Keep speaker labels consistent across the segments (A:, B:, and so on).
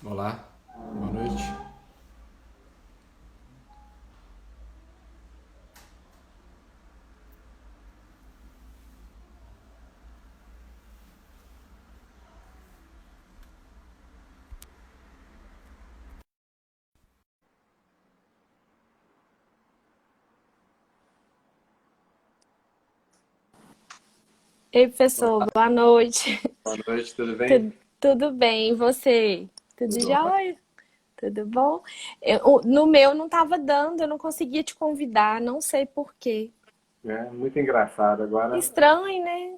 A: Olá, boa noite.
B: Ei, professor, boa noite.
A: Boa noite, tudo bem?
B: Tudo bem, e você? Tudo
A: Tudo ótimo.
B: jóia? Tudo bom? No meu não estava dando, eu não conseguia te convidar, não sei por quê.
A: É muito engraçado. Agora,
B: Estranho, né?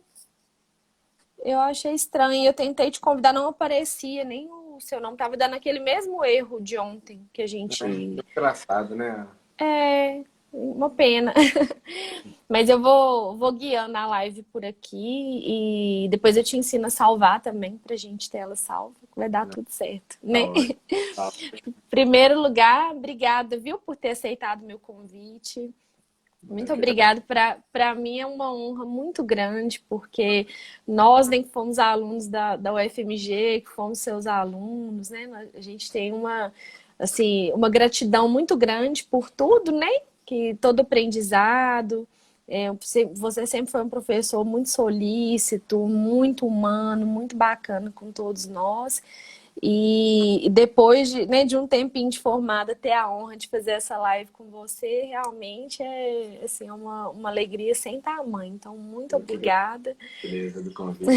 B: Eu achei estranho. Eu tentei te convidar, não aparecia, nem o seu nome. Tava dando aquele mesmo erro de ontem que a gente.
A: muito engraçado, né?
B: É, uma pena. Mas eu vou guiando a live por aqui e depois eu te ensino a salvar também, pra gente ter ela salva, que vai dar tudo certo,
A: Tá
B: né?
A: ótimo. Tá.
B: Primeiro lugar, obrigada, viu, por ter aceitado meu convite.
A: Eu
B: Muito
A: que
B: obrigada. Para mim é uma honra muito grande, porque nós nem que fomos alunos da UFMG, que fomos seus alunos, né? A gente tem assim, uma gratidão muito grande por tudo, né? Que todo aprendizado. Você sempre foi um professor muito solícito, muito humano, muito bacana com todos nós. E depois de um tempinho de formada, ter a honra de fazer essa live com você, realmente é assim, uma alegria sem tamanho. Então, muito
A: eu que
B: obrigada.
A: beleza do convite.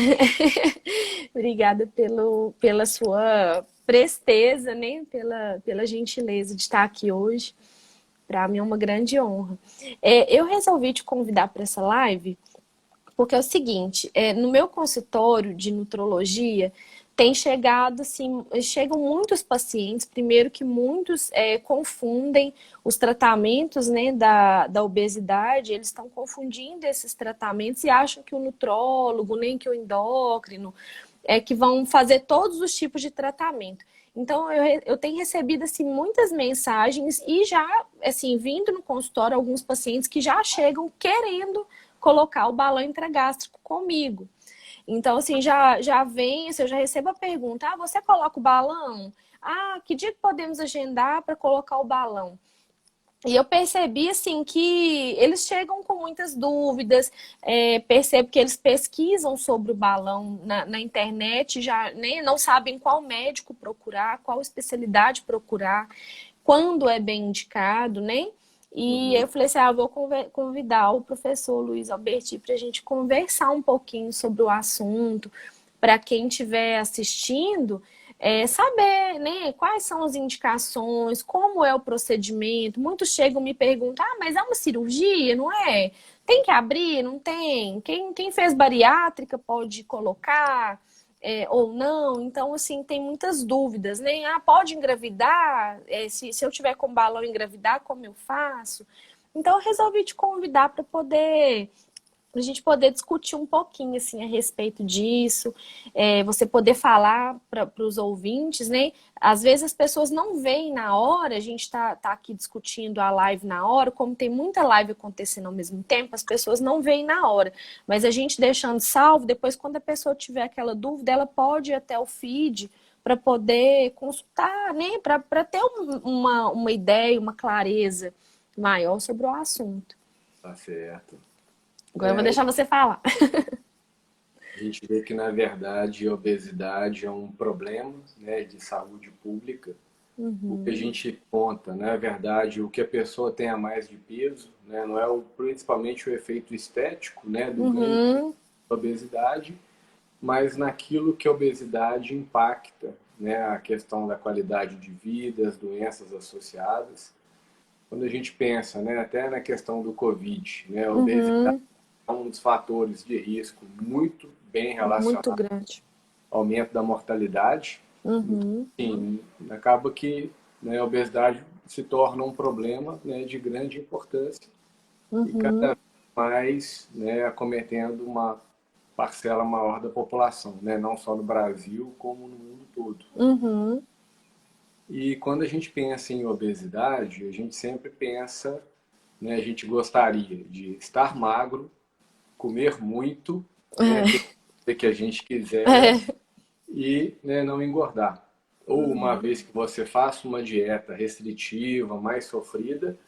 B: Obrigada pela sua presteza, né? Pela gentileza de estar aqui hoje. Para mim é uma grande honra. Eu resolvi te convidar para essa live porque é o seguinte, no meu consultório de nutrologia tem chegado, assim, chegam muitos pacientes, primeiro que muitos confundem os tratamentos, né, da obesidade, eles estão confundindo esses tratamentos e acham que o nutrólogo, nem que o endócrino, que vão fazer todos os tipos de tratamento. Então, eu tenho recebido, assim, muitas mensagens e já, assim, vindo no consultório, alguns pacientes que já chegam querendo colocar o balão intragástrico comigo. Então, assim, já vem, assim, eu já recebo a pergunta: ah, você coloca o balão? Ah, que dia que podemos agendar para colocar o balão? E eu percebi, assim, que eles chegam com muitas dúvidas, percebo que eles pesquisam sobre o balão na internet, já né, não sabem qual médico procurar, qual especialidade procurar, quando é bem indicado, né? E
A: Uhum.
B: eu falei assim, ah, vou convidar o professor Luiz Alberti para a gente conversar um pouquinho sobre o assunto, para quem estiver assistindo, saber, né, quais são as indicações, como é o procedimento. Muitos chegam e me perguntam, ah, mas é uma cirurgia, não é? Tem que abrir? Não tem? Quem fez bariátrica pode colocar? Ou não. Então, assim, tem muitas dúvidas, né? Ah, pode engravidar? Se eu tiver com balão engravidar, como eu faço? Então, eu resolvi te convidar para a gente poder discutir um pouquinho assim a respeito disso, você poder falar para os ouvintes, né? Às vezes as pessoas não veem na hora, a gente tá aqui discutindo a live na hora, como tem muita live acontecendo ao mesmo tempo, as pessoas não veem na hora. Mas a gente deixando salvo, depois quando a pessoa tiver aquela dúvida, ela pode ir até o feed para poder consultar, né? Para ter uma ideia, uma clareza maior sobre o assunto.
A: Tá certo.
B: Agora eu vou
A: É,
B: deixar você falar.
A: a gente vê que, na verdade, a obesidade é um problema, né, de saúde pública. O que a
B: Uhum.
A: gente conta, né, na verdade, o que a pessoa tem a mais de peso, né, não é principalmente o efeito estético, né, do ganho de peso
B: Uhum.
A: da obesidade, mas naquilo que a obesidade impacta, né, a questão da qualidade de vida, as doenças associadas. Quando a gente pensa, né, até na questão do Covid, né, a obesidade
B: Uhum.
A: é um dos fatores de risco muito bem
B: Muito
A: relacionado
B: grande.
A: ao aumento da mortalidade. Então,
B: Uhum.
A: assim, acaba que, né, a obesidade se torna um problema, né, de grande importância e cada
B: Uhum.
A: vez mais, né, acometendo uma parcela maior da população, né, não só no Brasil, como no mundo todo.
B: Uhum.
A: E quando a gente pensa em obesidade, a gente sempre pensa, né, a gente gostaria de estar magro, comer muito, né, ter
B: É.
A: o que a gente quiser
B: É.
A: e, né, não engordar. ou uma vez que você faça uma dieta restritiva, mais sofrida,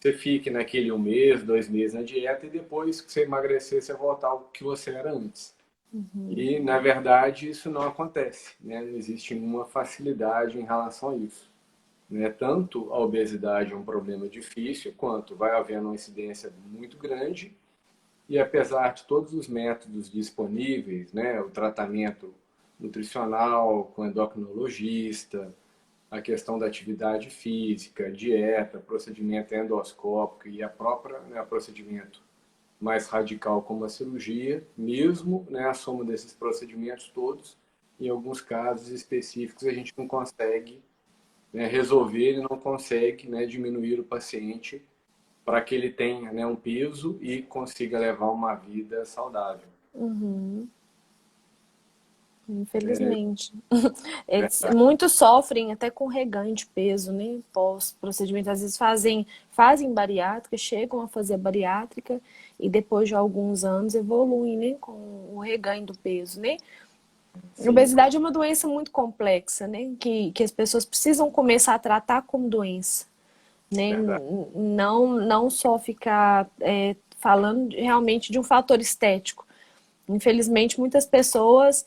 A: você fique naquele 1 mês, 2 meses na dieta e depois que você emagrecer, você voltar ao que você era antes. E, na verdade, isso não acontece, né? Não existe nenhuma facilidade em relação a isso, né? Tanto a obesidade é um problema difícil, quanto vai havendo uma incidência muito grande e apesar de todos os métodos disponíveis, né, o tratamento nutricional com endocrinologista, a questão da atividade física, dieta, procedimento endoscópico e a própria, né, procedimento mais radical como a cirurgia, mesmo, né, a soma desses procedimentos todos, em alguns casos específicos a gente não consegue, né, resolver, ele não consegue, né, diminuir o paciente para que ele tenha, né, um peso e consiga levar uma vida saudável.
B: Uhum.
A: É,
B: Infelizmente.
A: né?
B: Muitos sofrem até com reganho de peso, né? Pós-procedimento. Às vezes fazem bariátrica, chegam a fazer a bariátrica e depois de alguns anos evoluem, né? Com o reganho do peso, né? A
A: Sim,
B: obesidade é uma doença muito complexa, né? Que as pessoas precisam começar a tratar como doença, né?
A: verdade.
B: Não só ficar falando realmente de um fator estético. Infelizmente, muitas pessoas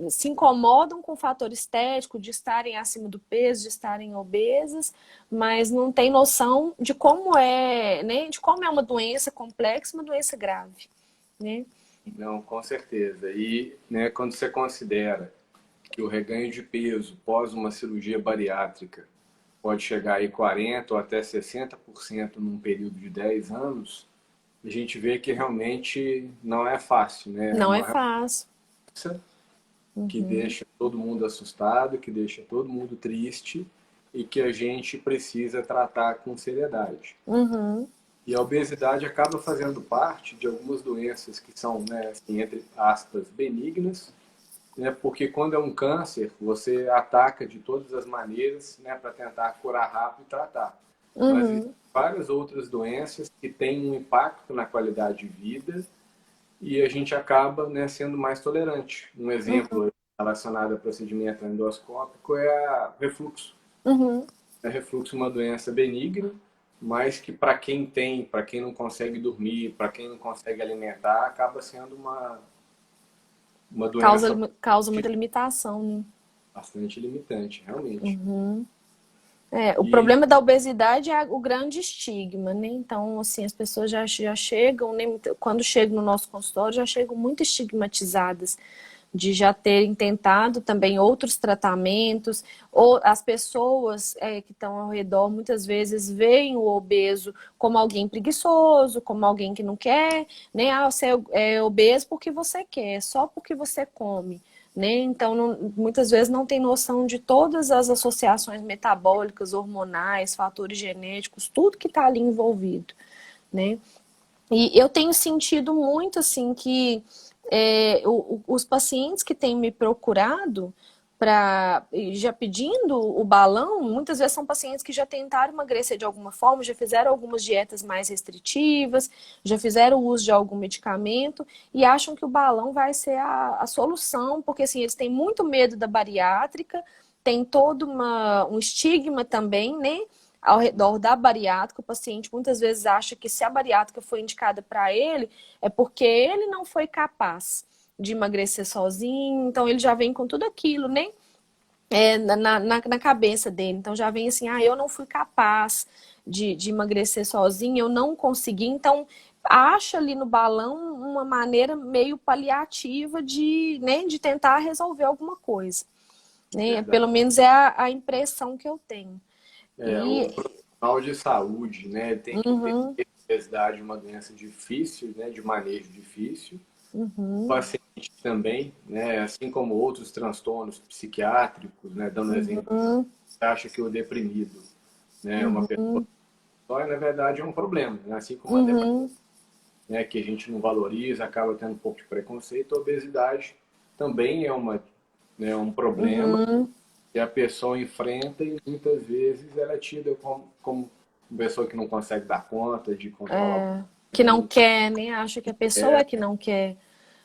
B: se incomodam com o fator estético, de estarem acima do peso, de estarem obesas, mas não tem noção de como é, né? De como é uma doença complexa, uma doença grave, né?
A: Não, com certeza. E, né, quando você considera que o reganho de peso pós uma cirurgia bariátrica pode chegar aí 40 ou até 60% num período de 10 anos, a gente vê que realmente não é fácil, né? É
B: Não é
A: uma
B: fácil.
A: doença que deixa todo mundo assustado, que deixa todo mundo triste e que a gente precisa tratar com seriedade.
B: Uhum,
A: E a obesidade acaba fazendo parte de algumas doenças que são, né, assim, entre aspas, benignas, né, porque quando é um câncer, você ataca de todas as maneiras, né, para tentar curar rápido e tratar. Mas existem
B: uhum,
A: várias outras doenças que têm um impacto na qualidade de vida e a gente acaba, né, sendo mais tolerante. Um exemplo relacionado a procedimento endoscópico é a refluxo.
B: uhum.
A: É refluxo é uma doença benigna, mas que para quem tem, para quem não consegue dormir, para quem não consegue alimentar, acaba sendo uma doença
B: Causa muita limitação, né?
A: bastante limitante, realmente.
B: O
A: E
B: problema da obesidade é o grande estigma, né? Então, assim, as pessoas já chegam, né? Quando chegam no nosso consultório, já chegam muito estigmatizadas de já terem tentado também outros tratamentos, ou as pessoas que estão ao redor muitas vezes veem o obeso como alguém preguiçoso, como alguém que não quer, né? Ah, você é obeso porque você quer, só porque você come. Né? Então, muitas vezes não tem noção de todas as associações metabólicas, hormonais, fatores genéticos, tudo que está ali envolvido, né? E eu tenho sentido muito assim que os pacientes que têm me procurado para já pedindo o balão, muitas vezes são pacientes que já tentaram emagrecer de alguma forma, já fizeram algumas dietas mais restritivas, já fizeram uso de algum medicamento e acham que o balão vai ser a solução, porque assim, eles têm muito medo da bariátrica, tem todo um estigma também, né? Ao redor da bariátrica, o paciente muitas vezes acha que se a bariátrica foi indicada para ele, é porque ele não foi capaz de emagrecer sozinho, então ele já vem com tudo aquilo, né? Na cabeça dele. Então já vem assim, eu não fui capaz de emagrecer sozinho, eu não consegui, então acha ali no balão uma maneira meio paliativa né, de tentar resolver alguma coisa. Né?
A: verdade,
B: Pelo menos é a impressão que eu tenho.
A: o
B: E
A: profissional de saúde, né, tem que entender
B: uhum,
A: que a obesidade é uma doença difícil, né, de manejo difícil. O
B: uhum,
A: paciente também, né, assim como outros transtornos psiquiátricos, né, dando exemplo,
B: uhum,
A: você acha que o deprimido, né, é uma pessoa
B: uhum,
A: só, na verdade é um problema, né? Assim como a depressão,
B: uhum,
A: né, que a gente não valoriza, acaba tendo um pouco de preconceito, a obesidade também é né, um problema
B: uhum.
A: que a pessoa enfrenta e muitas vezes ela é tida como uma pessoa que não consegue dar conta de controlar o
B: Que não
A: pensamento.
B: quer, nem acha que a pessoa é que não quer,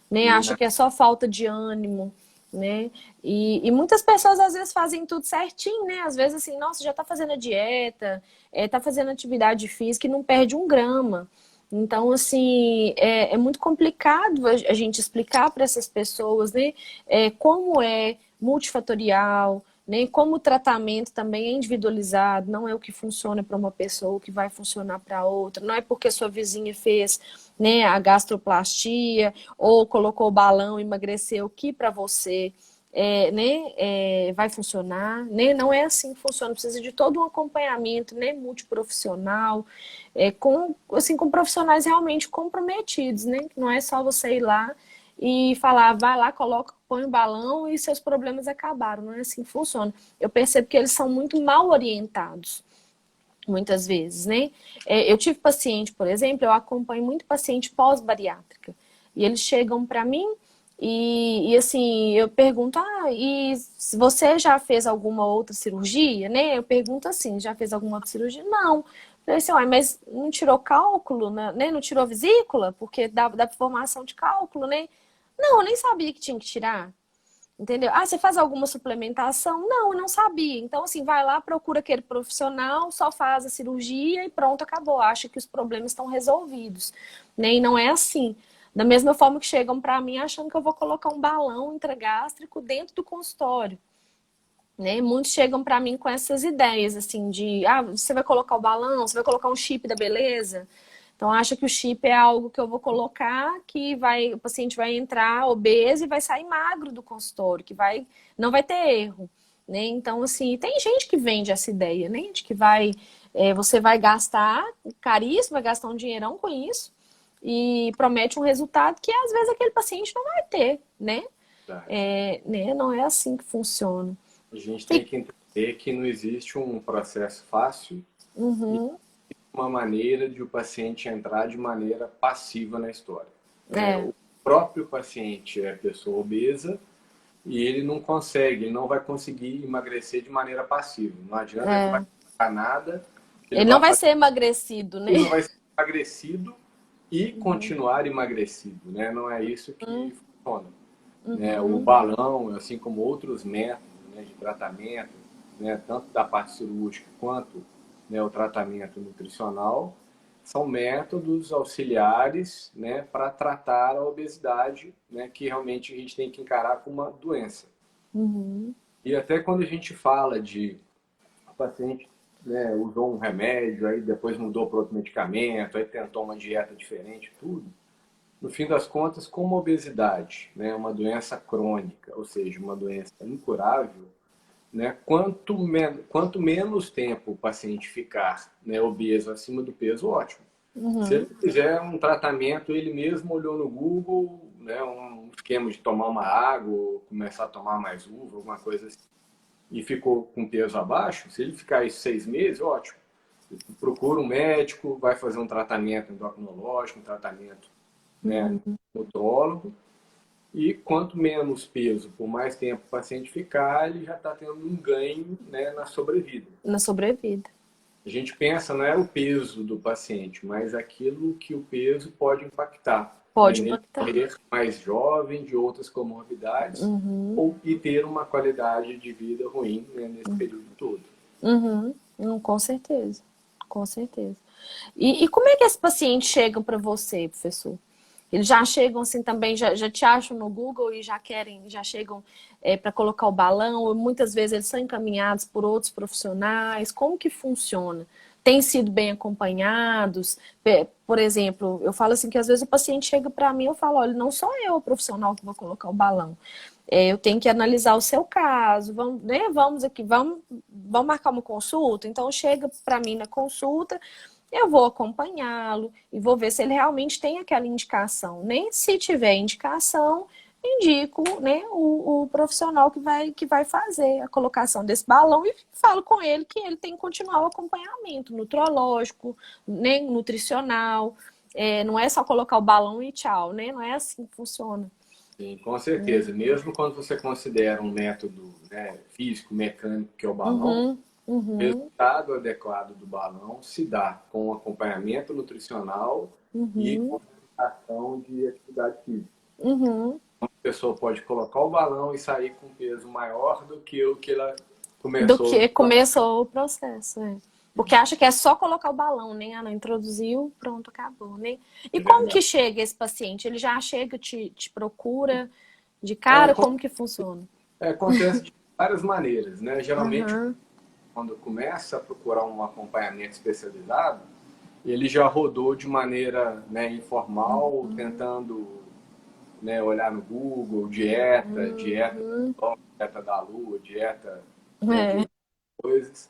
B: nem
A: E
B: acha que é só falta de ânimo, né? E muitas pessoas às vezes fazem tudo certinho, né? Às vezes assim, nossa, já tá fazendo a dieta, tá fazendo atividade física e não perde um grama. Então, assim, é muito complicado a gente explicar para essas pessoas, né, como é multifatorial, né, como o tratamento também é individualizado, não é o que funciona para uma pessoa, o que vai funcionar para outra, não é porque sua vizinha fez, né, a gastroplastia ou colocou o balão e emagreceu que para você vai funcionar, né? Não é assim que funciona, precisa de todo um acompanhamento, né, multiprofissional, com profissionais realmente comprometidos, né? Não é só você ir lá e falar, vai lá, coloca, põe o balão e seus problemas acabaram. Não é assim que funciona. Eu percebo que eles são muito mal orientados, muitas vezes, né? Eu tive paciente, por exemplo, eu acompanho muito paciente pós-bariátrica. E eles chegam para mim assim, eu pergunto, e se você já fez alguma outra cirurgia, né? Eu pergunto assim, já fez alguma outra cirurgia? Não. Eu falei assim, mas não tirou cálculo, né? Não tirou vesícula? Porque dá formação de cálculo, né? Não, eu nem sabia que tinha que tirar. Entendeu? Você faz alguma suplementação? Não, eu não sabia. Então, assim, vai lá, procura aquele profissional, só faz a cirurgia e pronto, acabou. Acha que os problemas estão resolvidos. Né? E não é assim. Da mesma forma que chegam para mim achando que eu vou colocar um balão intragástrico dentro do consultório. Né? Muitos chegam para mim com essas ideias, assim, de você vai colocar o balão, você vai colocar um chip da beleza. Então, acha que o chip é algo que eu vou colocar, que o paciente vai entrar obeso e vai sair magro do consultório, não vai ter erro. Né? Então, assim, tem gente que vende essa ideia, né? De que você vai gastar caríssimo, vai gastar um dinheirão com isso e promete um resultado que às vezes aquele paciente não vai ter, né?
A: Verdade.
B: Né? Não é assim que funciona.
A: A gente tem
B: E,
A: que entender que não existe um processo fácil e
B: uhum,
A: uma maneira de o paciente entrar de maneira passiva na história. Né?
B: é,
A: O próprio paciente é pessoa obesa e ele não consegue, ele não vai conseguir emagrecer de maneira passiva. Não adianta ele vai
B: é.
A: colocar nada, que ele
B: Ele não
A: vai
B: vai
A: fazer,
B: ser emagrecido, né?
A: ele não vai ser emagrecido e
B: Uhum,
A: continuar emagrecido, né? Não é isso que funciona. Né? O
B: uhum,
A: balão, assim como outros métodos, né, de tratamento, né, tanto da parte cirúrgica quanto, né, o tratamento nutricional, são métodos auxiliares, né, para tratar a obesidade, né, que realmente a gente tem que encarar como uma doença.
B: uhum,
A: E até quando a gente fala de o paciente, né, usou um remédio, aí depois mudou para outro medicamento, aí tentou uma dieta diferente, tudo, no fim das contas, como a obesidade, né, uma doença crônica, ou seja, uma doença incurável, né, quanto menos tempo o paciente ficar, né, obeso acima do peso, ótimo. Se ele
B: uhum,
A: fizer um tratamento, ele mesmo olhou no Google, né, um esquema de tomar uma água, começar a tomar mais uva, alguma coisa assim, e ficou com peso abaixo, se ele ficar aí 6 meses, ótimo. Procura um médico, vai fazer um tratamento endocrinológico, um tratamento, né,
B: uhum.
A: nutrólogo, e quanto menos peso, por mais tempo o paciente ficar, ele já está tendo um ganho, né, na sobrevida.
B: Na sobrevida.
A: A gente pensa, não é o peso do paciente, mas aquilo que o peso pode impactar, né,
B: Pode
A: nele
B: impactar.
A: morrer mais jovem, de outras comorbidades,
B: Uhum,
A: e ter uma qualidade de vida ruim, né, nesse período todo.
B: uhum. Com certeza. Com certeza. E como é que esses pacientes chegam para você, professor? Eles já chegam assim também, já te acham no Google e já chegam para colocar o balão, ou muitas vezes eles são encaminhados por outros profissionais. Como que funciona? Têm sido bem acompanhados? Por exemplo, eu falo assim que às vezes o paciente chega para mim e eu falo, olha, não sou eu o profissional que vou colocar o balão. Eu tenho que analisar o seu caso, vamos, né, vamos aqui, vamos marcar uma consulta. Então chega para mim na consulta, eu vou acompanhá-lo e vou ver se ele realmente tem aquela indicação. Nem se tiver indicação, indico, né, o profissional que vai fazer a colocação desse balão e falo com ele que ele tem que continuar o acompanhamento nutrológico, né, nutricional. Não é só colocar o balão e tchau, né? Não é assim que funciona.
A: Sim, com certeza. Mesmo quando você considera um método, né, físico, mecânico, que é o balão,
B: Uhum,
A: o
B: uhum,
A: resultado adequado do balão se dá com acompanhamento nutricional e
B: uhum,
A: com ação de atividade física.
B: uhum,
A: A pessoa pode colocar o balão e sair com peso maior do que o que ela
B: Do
A: começou.
B: que começou o processo, é. Porque acha que é só colocar o balão, né? Ah, não introduziu, pronto, acabou, né? E
A: É
B: como que
A: verdade.
B: chega esse paciente? Ele já chega, te procura de
A: É,
B: cara? Como que funciona?
A: acontece de várias maneiras, né? Geralmente,
B: Aham,
A: quando começa a procurar um acompanhamento especializado, ele já rodou de maneira, né, informal, tentando, né, olhar no Google, dieta,
B: uhum,
A: dieta da lua, dieta, né, de
B: é,
A: outras coisas.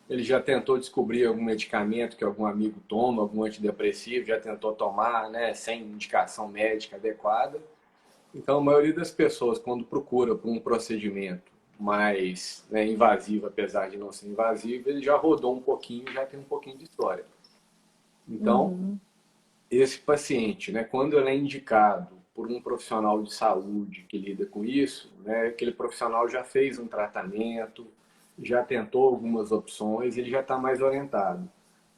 A: Ele já tentou descobrir algum medicamento que algum amigo toma, algum antidepressivo, já tentou tomar, né, sem indicação médica adequada. Então, a maioria das pessoas, quando procura por um procedimento mais, né, invasivo, apesar de não ser invasivo, ele já rodou um pouquinho, já tem um pouquinho de história. Então,
B: uhum,
A: esse paciente, né, quando ele é indicado por um profissional de saúde que lida com isso, né, aquele profissional já fez um tratamento, já tentou algumas opções, ele já está mais orientado.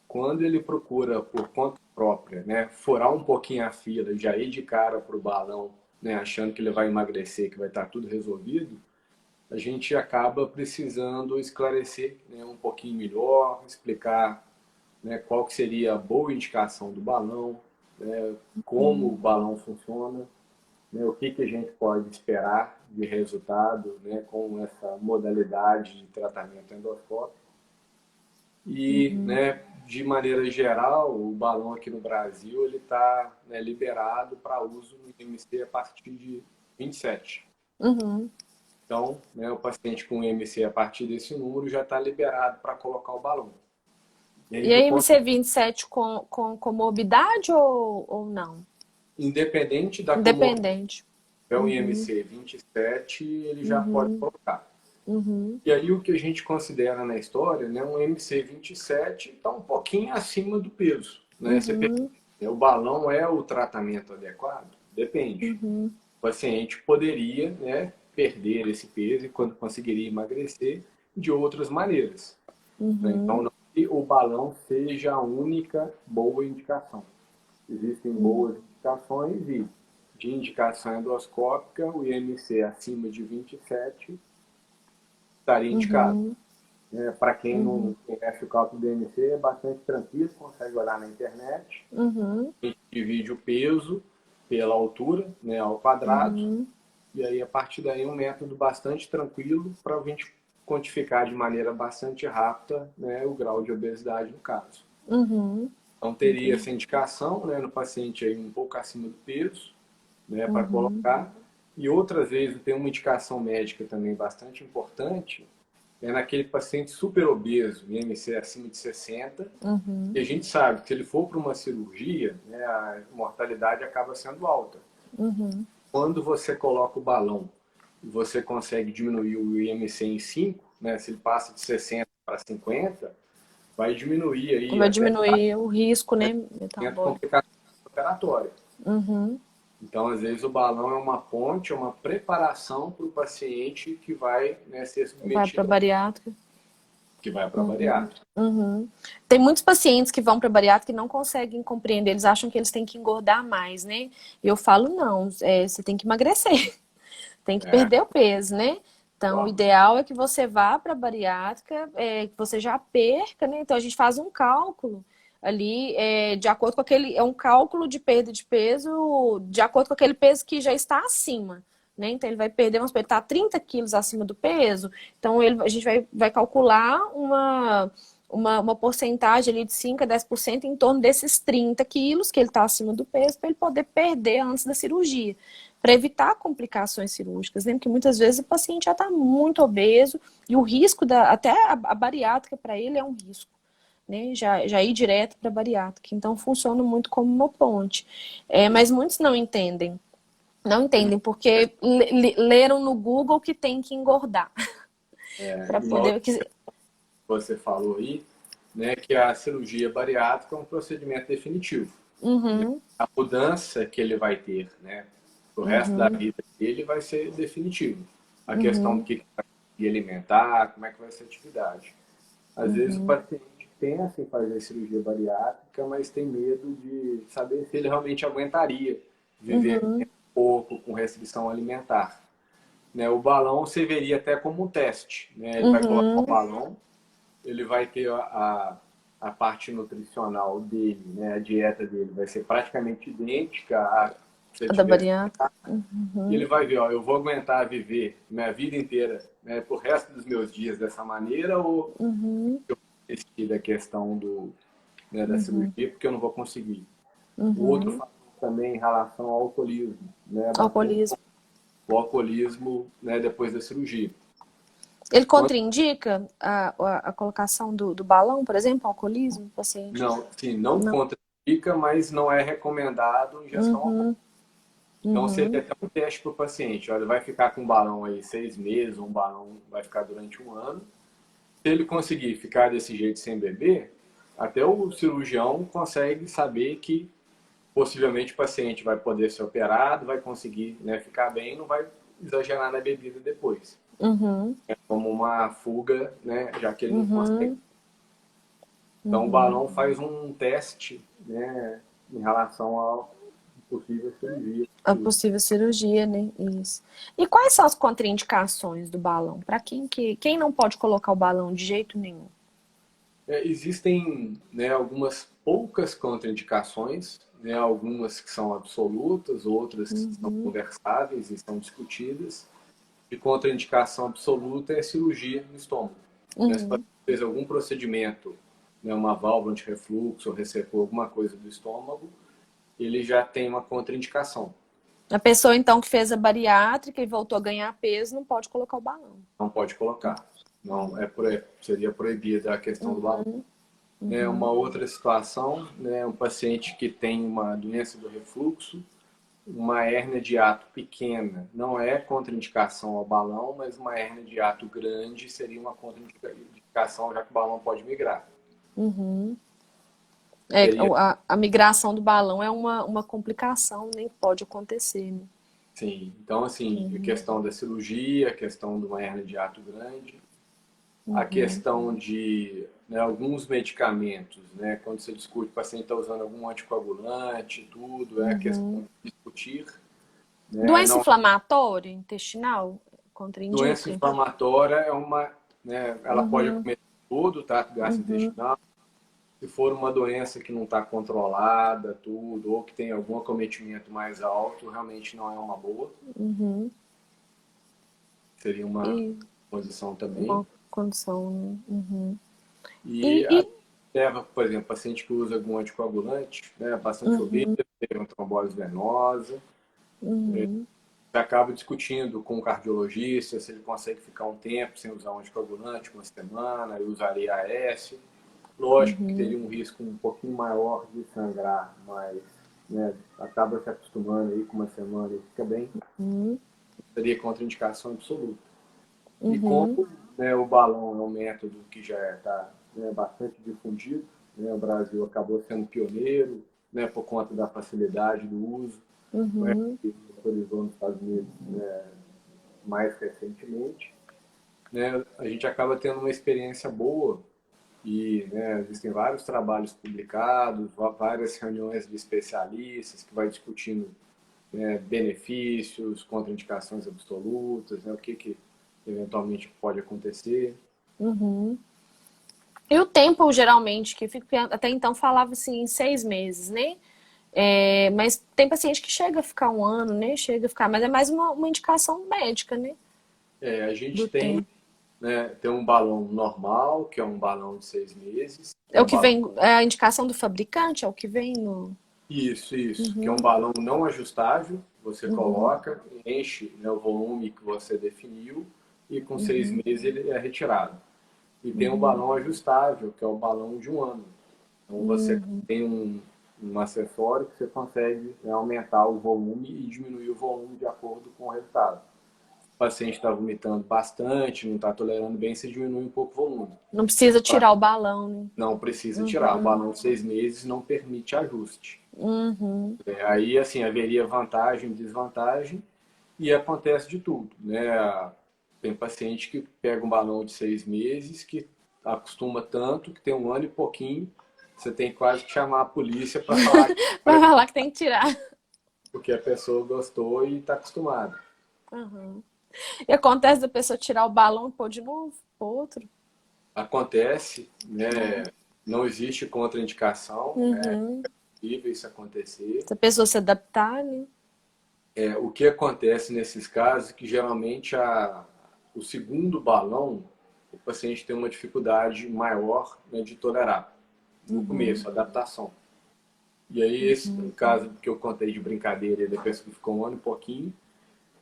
A: Quando ele procura por conta própria, né, furar um pouquinho a fila, já ir de cara para o balão, né, achando que ele vai emagrecer, que vai estar tudo resolvido, a gente acaba precisando esclarecer, né, um pouquinho melhor, explicar, né, qual que seria a boa indicação do balão, né, como o balão funciona, né, o que, que a gente pode esperar de resultado, né, com essa modalidade de tratamento endoscópico. E,
B: uhum,
A: né, de maneira geral, o balão aqui no Brasil ele está, né, liberado para uso no IMC a partir de 27.
B: uhum.
A: Então, né, o paciente com IMC a partir desse número já está liberado para colocar o balão. E aí,
B: E
A: do
B: aí,
A: ponto,
B: MC27 com comorbidade ou não?
A: independente da comorbidade,
B: Independente.
A: é um
B: Uhum,
A: IMC 27, ele já pode
B: uhum,
A: colocar.
B: uhum,
A: E aí o que a gente considera na história, né, um MC 27 está um pouquinho acima do peso. Né? Você
B: uhum,
A: O balão é o tratamento adequado? Depende.
B: uhum,
A: O paciente poderia, né, perder esse peso e quando conseguiria emagrecer de outras maneiras. Né? Então,
B: uhum,
A: não que o balão seja a única boa indicação. Existem
B: uhum,
A: boas indicações e de indicação endoscópica, o IMC acima de 27 estaria indicado.
B: uhum,
A: Para quem
B: uhum,
A: não conhece o cálculo do IMC, é bastante tranquilo, consegue olhar na internet.
B: uhum,
A: A gente divide o peso pela altura, né, ao quadrado,
B: uhum,
A: e aí a partir daí é um método bastante tranquilo para a gente quantificar de maneira bastante rápida, né, o grau de obesidade no caso.
B: uhum.
A: Então teria
B: Entendi.
A: essa indicação, né, no paciente aí um pouco acima do peso, né, para
B: Uhum,
A: colocar. E outras vezes tem uma indicação médica também bastante importante, é naquele paciente super obeso, IMC acima de 60, e
B: uhum,
A: a gente sabe que se ele for para uma cirurgia, né, a mortalidade acaba sendo alta.
B: uhum.
A: Quando você coloca o balão e você consegue diminuir o IMC em 5, né, se ele passa de 60 para 50, vai diminuir aí
B: Vai
A: até
B: diminuir o risco, né,
A: 40%
B: metabólico.
A: complicação operatória.
B: Uhum.
A: Então, às vezes, o balão é uma ponte, é uma preparação para o paciente que vai, né, ser
B: Vai para
A: submetido,
B: bariátrica.
A: que vai para a
B: Uhum.
A: bariátrica.
B: Uhum. Tem muitos pacientes que vão para bariátrica e não conseguem compreender. Eles acham que eles têm que engordar mais, né? E eu falo, não, você tem que emagrecer. Tem que
A: É,
B: perder o peso, né? Então, o
A: claro.
B: ideal é que você vá para a bariátrica, que você já perca, né? Então, a gente faz um cálculo ali, de acordo com aquele. É um cálculo de perda de peso de acordo com aquele peso que já está acima, né? Então, ele vai perder, vamos supor, ele está 30 quilos acima do peso, então a gente vai calcular uma porcentagem ali de 5 a 10% em torno desses 30 quilos que ele está acima do peso, para ele poder perder antes da cirurgia para evitar complicações cirúrgicas, né? Porque muitas vezes o paciente já está muito obeso e o risco até a bariátrica para ele é um risco, né? Já ir direto para a bariátrica. Então funciona muito como uma ponte. Mas muitos não entendem. Não entendem porque leram no Google que tem que engordar para
A: Igual
B: poder.
A: você falou aí, né, que a cirurgia bariátrica é um procedimento definitivo. Né?
B: Uhum,
A: A mudança que ele vai ter, né, o resto da
B: uhum,
A: vida dele vai ser definitivo. A questão do
B: uhum,
A: que vai alimentar, como é que vai ser a atividade. Às vezes o
B: uhum,
A: paciente pensa em fazer cirurgia bariátrica, mas tem medo de saber se ele realmente aguentaria viver
B: uhum.
A: pouco, com restrição alimentar. Né? O balão você veria até como um teste. Né? Ele vai colocar o
B: Uhum.
A: balão, ele vai ter a parte nutricional dele, né? A dieta dele vai ser praticamente idêntica a se ele
B: A da
A: tivesse.
B: bariátrica.
A: E ele
B: Uhum.
A: vai ver, ó, eu vou aguentar viver minha vida inteira, né, pro resto dos meus dias dessa maneira, ou
B: Uhum.
A: eu vou desistir da questão da
B: Uhum.
A: cirurgia porque eu não vou conseguir. O outro
B: Uhum.
A: fator também em relação ao alcoolismo, né, bastante
B: Alcoolismo.
A: o alcoolismo, né, depois da cirurgia.
B: Ele
A: Quando,
B: contraindica a colocação do balão, por exemplo, alcoolismo, paciente?
A: não, sim, não
B: Não.
A: contraindica, mas não é recomendado injeção ao.
B: Uhum.
A: Então, seria
B: Uhum.
A: até um teste para o paciente. Olha, vai ficar com um balão aí 6 meses, um balão vai ficar durante um ano. Se ele conseguir ficar desse jeito sem beber, até o cirurgião consegue saber que possivelmente o paciente vai poder ser operado, vai conseguir, né, ficar bem e não vai exagerar na bebida depois.
B: Uhum.
A: É como uma fuga, né, já que ele não consegue.
B: Uhum.
A: Então, o
B: Uhum.
A: balão faz um teste, né, em relação ao possível cirurgia.
B: A possível cirurgia, né? Isso. E quais são as contraindicações do balão? Para quem não pode colocar o balão de jeito nenhum?
A: Existem, né, algumas poucas contraindicações, né, algumas que são absolutas, outras que são
B: Uhum.
A: conversáveis e são discutidas. E contraindicação absoluta é cirurgia no estômago. Né, se você
B: Uhum.
A: fez algum procedimento, né, uma válvula de refluxo ou ressecou alguma coisa do estômago, ele já tem uma contraindicação.
B: A pessoa, então, que fez a bariátrica e voltou a ganhar peso, não pode colocar o balão.
A: Não pode colocar. Não é seria proibida a questão do balão.
B: Uhum.
A: Né, uma
B: Uhum.
A: outra situação, né, um paciente que tem uma doença do refluxo, uma hérnia de hiato pequena, não é contraindicação ao balão, mas uma hérnia de hiato grande seria uma contraindicação, já que o balão pode migrar.
B: Uhum. É,
A: Seria,
B: a migração do balão é uma complicação, nem pode acontecer, né?
A: sim. Então, assim, a
B: Uhum.
A: questão da cirurgia, a questão de uma hérnia de hiato grande, a
B: Uhum.
A: questão de, né, alguns medicamentos, né, quando você discute, o paciente está usando algum anticoagulante, tudo, é a questão
B: Uhum.
A: de discutir, né,
B: Doença
A: não.
B: inflamatória intestinal
A: Doença
B: contraindica?
A: inflamatória é uma, né, ela pode
B: Uhum.
A: acometer todo o trato
B: Uhum.
A: gastrointestinal. Se for uma doença que não está controlada, tudo, ou que tem algum acometimento mais alto, realmente não é uma boa.
B: Uhum.
A: Seria uma
B: E
A: posição também.
B: uma condição, né? Uhum.
A: E
B: E, e
A: leva, por exemplo, paciente que usa algum anticoagulante, né, bastante obeso,
B: uhum.
A: tem uma trombose venosa,
B: Uhum.
A: você acaba discutindo com o cardiologista se ele consegue ficar um tempo sem usar um anticoagulante, uma semana, e usaria AS. Lógico que
B: Uhum.
A: teria um risco um pouquinho maior de sangrar, mas, né, acaba se acostumando aí com uma semana e fica bem,
B: Uhum.
A: seria contraindicação absoluta. E como,
B: Uhum.
A: né, o balão é um método que já está, né, bastante difundido, né, o Brasil acabou sendo pioneiro, né, por conta da facilidade do uso, né,
B: Uhum.
A: que autorizou nos Estados Unidos, né, mais recentemente, né, a gente acaba tendo uma experiência boa e, né, existem vários trabalhos publicados, várias reuniões de especialistas que vai discutindo, né, benefícios, contraindicações absolutas, né, o que eventualmente pode acontecer.
B: Uhum. E o tempo, geralmente, que fica, até então falava assim, em 6 meses, né? É, mas tem paciente que chega a ficar um ano, né? Chega a ficar, mas é mais uma indicação médica, né?
A: A
B: Do
A: gente tem,
B: tempo.
A: né, tem um balão normal, que é um balão de 6 meses, que
B: É
A: é
B: o
A: um
B: que
A: balão.
B: vem, é a indicação do fabricante, é o que vem no.
A: Isso, que é um
B: Uhum.
A: balão não ajustável, você
B: Uhum.
A: coloca, enche, né, o volume que você definiu e com seis
B: Uhum.
A: meses ele é retirado. E tem um
B: Uhum.
A: balão ajustável, que é o balão de um ano. Então você
B: Uhum.
A: tem um acessório que você consegue, né, aumentar o volume e diminuir o volume de acordo com o resultado. O paciente está vomitando bastante, não está tolerando bem, você diminui um pouco o volume.
B: Não precisa tirar o balão, né?
A: Não precisa tirar. O
B: Uhum.
A: balão de 6 meses não permite ajuste.
B: Uhum.
A: Aí, assim, haveria vantagem e desvantagem e acontece de tudo, né? Tem paciente que pega um balão de 6 meses, que acostuma tanto, que tem um ano e pouquinho, você tem quase que chamar a polícia para falar que
B: Vai falar que tem que tirar.
A: porque a pessoa gostou e está acostumada.
B: Aham. E acontece da pessoa tirar o balão e pôr de novo, pôr outro.
A: Acontece, né? Não existe contraindicação, é
B: Uhum.
A: possível isso acontecer.
B: Se a pessoa se adaptar, né?
A: O que acontece nesses casos é que geralmente o segundo balão, o paciente tem uma dificuldade maior, né, de tolerar. No
B: Uhum.
A: começo, adaptação. E aí, esse no caso que eu contei de brincadeira, da pessoa que ficou um ano e pouquinho,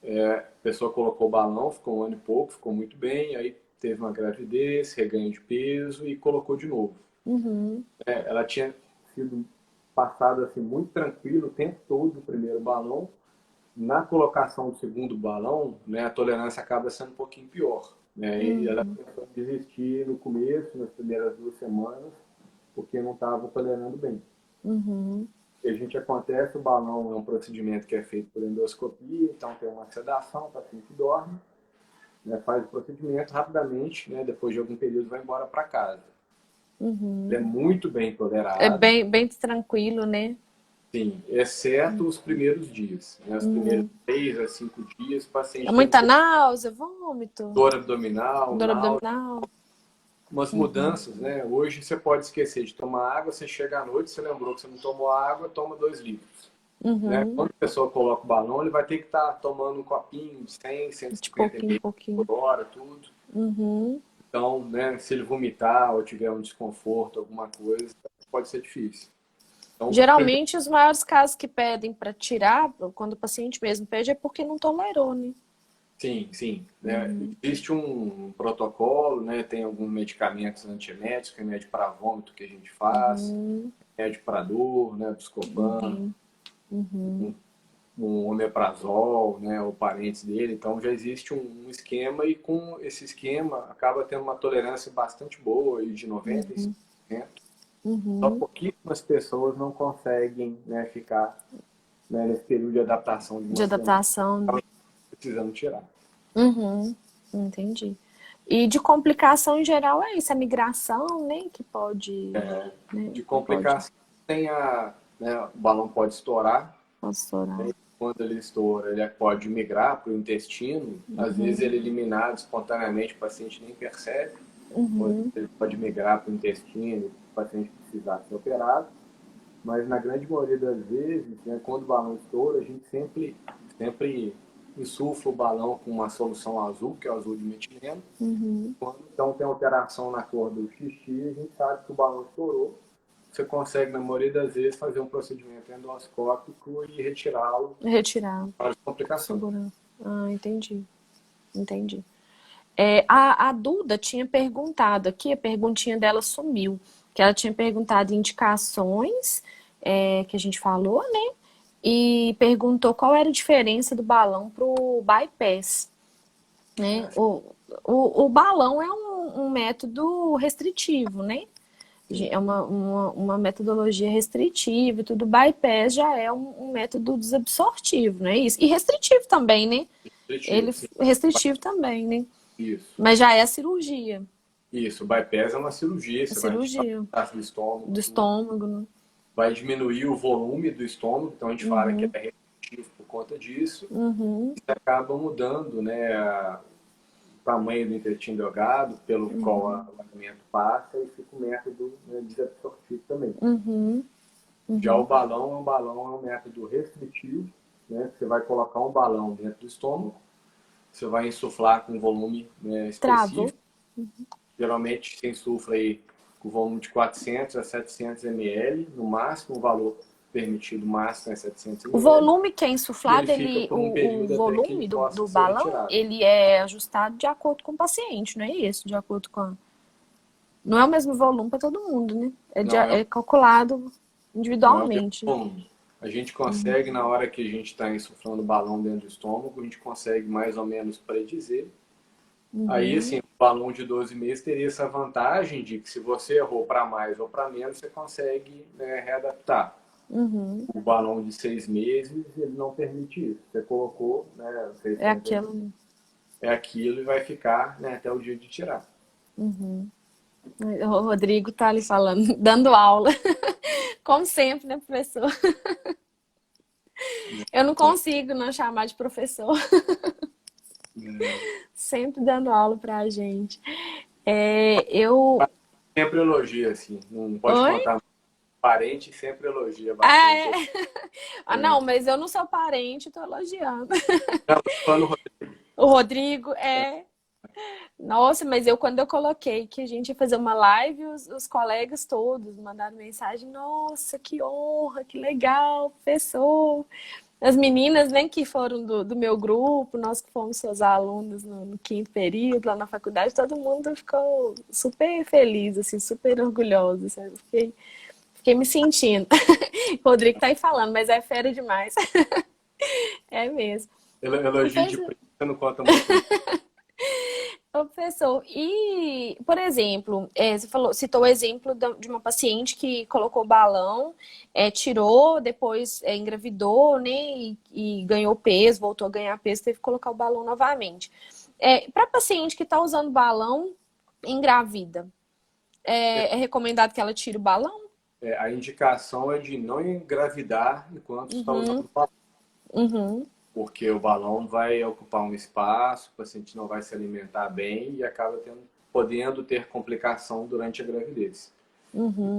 A: a pessoa colocou o balão, ficou um ano e pouco, ficou muito bem, aí teve uma gravidez, reganho de peso e colocou de novo.
B: Uhum.
A: Ela tinha sido passada assim, muito tranquilo o tempo todo do primeiro balão. Na colocação do segundo balão, né, a tolerância acaba sendo um pouquinho pior. Né? E ela
B: Uhum.
A: começou a desistir no começo, nas primeiras 2 semanas, porque não estava tolerando bem.
B: Uhum.
A: E a gente acontece, o balão é um procedimento que é feito por endoscopia, então tem uma sedação, o paciente dorme, né, faz o procedimento rapidamente, né, depois de algum período vai embora para casa.
B: Uhum.
A: Ele é muito bem
B: É
A: tolerado,
B: bem tranquilo, né?
A: sim, exceto os primeiros dias. Né, os primeiros
B: Uhum.
A: 3 a 5 dias, o
B: É
A: paciente tem um
B: muita
A: pouco
B: náusea, vômito,
A: de dor abdominal,
B: dor
A: náusea,
B: abdominal.
A: umas
B: Uhum.
A: mudanças, né? Hoje você pode esquecer de tomar água, você chega à noite, você lembrou que você não tomou água, toma 2 litros. Né?
B: Uhum.
A: Quando a pessoa coloca o balão, ele vai ter que estar tomando um copinho de 100,
B: De
A: 150
B: pouquinho em
A: ml por
B: pouquinho.
A: hora, tudo.
B: Uhum.
A: Então, né, se ele vomitar ou tiver um desconforto, alguma coisa, pode ser difícil. Então, primeiro,
B: Geralmente, os maiores casos que pedem para tirar, quando o paciente mesmo pede, é porque não tolerou, né?
A: sim, sim. Né?
B: Uhum.
A: Existe um protocolo, né? Tem alguns medicamentos antieméticos, remédio para vômito que a gente faz,
B: Uhum.
A: remédio para dor, né? Buscopan,
B: Uhum. Uhum.
A: um omeprazol, né, ou parentes dele. Então já existe um esquema e com esse esquema acaba tendo uma tolerância bastante boa e de 95%. Só
B: Uhum.
A: pouquíssimas pessoas não conseguem, né, ficar, né, nesse período de adaptação de
B: De
A: uma semana,
B: adaptação, né?
A: precisando tirar.
B: Uhum. Entendi. E de complicação em geral é isso, a migração, né? Que pode, né?
A: De
B: Pode,
A: complicação tem né, o balão pode estourar.
B: pode estourar.
A: Quando ele estoura, ele pode migrar para o intestino. Às vezes ele é eliminado espontaneamente, o paciente nem percebe.
B: Uhum.
A: Ele pode migrar para o intestino, o paciente precisar ser operado. Mas na grande maioria das vezes, né, quando o balão estoura, a gente sempre insufla o balão com uma solução azul, que é o azul de metileno.
B: Uhum.
A: Quando então tem alteração na cor do xixi, a gente sabe que o balão estourou. Você consegue, na maioria das vezes, fazer um procedimento endoscópico e retirá-lo
B: Retirar.
A: para as complicações.
B: Segurança. Ah, entendi. Entendi. A Duda tinha perguntado aqui, a perguntinha dela sumiu, que ela tinha perguntado indicações, que a gente falou, né? E perguntou qual era a diferença do balão pro bypass, né? O balão é um método restritivo, né?
A: Sim,
B: É uma metodologia restritiva e tudo. Bypass já é um método desabsortivo, não é isso? E restritivo também, né?
A: restritivo,
B: Ele
A: sim.
B: restritivo também, né?
A: Isso.
B: Mas já é a cirurgia.
A: Isso, o bypass é uma cirurgia,
B: A
A: você vai retirar
B: cirurgia
A: um pedaço do estômago,
B: do
A: tudo.
B: estômago, né?
A: Vai diminuir o volume do estômago, então a gente fala que
B: Uhum,
A: é restritivo por conta disso.
B: uhum,
A: E acaba mudando, né, o tamanho do intestino delgado pelo qual o alimento passa e fica o método, né, desabsortivo também.
B: uhum,
A: Já o
B: uhum.
A: balão é um método restritivo, né? Você vai colocar um balão dentro do estômago, você vai insuflar com um volume, né,
B: Travou.
A: específico. Geralmente se insufla aí com volume de 400 a 700 ml, no máximo, o valor permitido máximo é 700
B: O
A: ml.
B: volume que é
A: E ele
B: insuflado,
A: fica por um
B: o
A: período até que ele
B: volume
A: possa
B: do
A: ser
B: balão,
A: retirado.
B: ele é ajustado de acordo com o paciente, não é isso? De acordo com Não é o mesmo volume para todo mundo, né?
A: Não é,
B: É calculado
A: não é o mesmo
B: individualmente.
A: volume. A gente consegue, na hora que a gente está insuflando o balão dentro do estômago, a gente consegue mais ou menos predizer. Aí,
B: Uhum,
A: assim, o balão de 12 meses teria essa vantagem de que se você errou para mais ou para menos, você consegue, né, readaptar.
B: uhum.
A: O balão de 6 meses, ele não permite isso. Você colocou, né,
B: É
A: 600 ml,
B: aquilo.
A: é aquilo e vai ficar, né, até o dia de tirar.
B: Uhum. O Rodrigo tá ali falando, dando aula. Como sempre, né, professor? Eu não consigo não chamar de professor, sempre dando aula pra gente. Eu.
A: Sempre elogia, assim. Não pode
B: Oi?
A: contar. Parente sempre elogia
B: Ah, é?
A: bastante.
B: Ah, não, mas eu não sou parente, tô elogiando.
A: Não, falando
B: O Rodrigo é. Nossa, mas quando eu coloquei que a gente ia fazer uma live, os colegas todos mandaram mensagem: Nossa, que honra, que legal, professor. As meninas, nem que foram do meu grupo, nós que fomos seus alunos no quinto período lá na faculdade, todo mundo ficou super feliz, assim, super orgulhoso, sabe? Fiquei me sentindo. O Rodrigo tá aí falando, mas é fera demais. É mesmo.
A: elogio de
B: Professor,
A: primo, você não conta muito, não.
B: ô, professor, e, por exemplo, você falou, citou o exemplo de uma paciente que colocou balão, tirou, depois engravidou, né, e ganhou peso, voltou a ganhar peso, teve que colocar o balão novamente. Para paciente que está usando balão, engravida, é recomendado que ela tire o balão?
A: A indicação é de não engravidar enquanto está usando
B: Uhum,
A: o balão,
B: uhum,
A: porque o balão vai ocupar um espaço, o paciente não vai se alimentar bem e acaba podendo ter complicação durante a gravidez.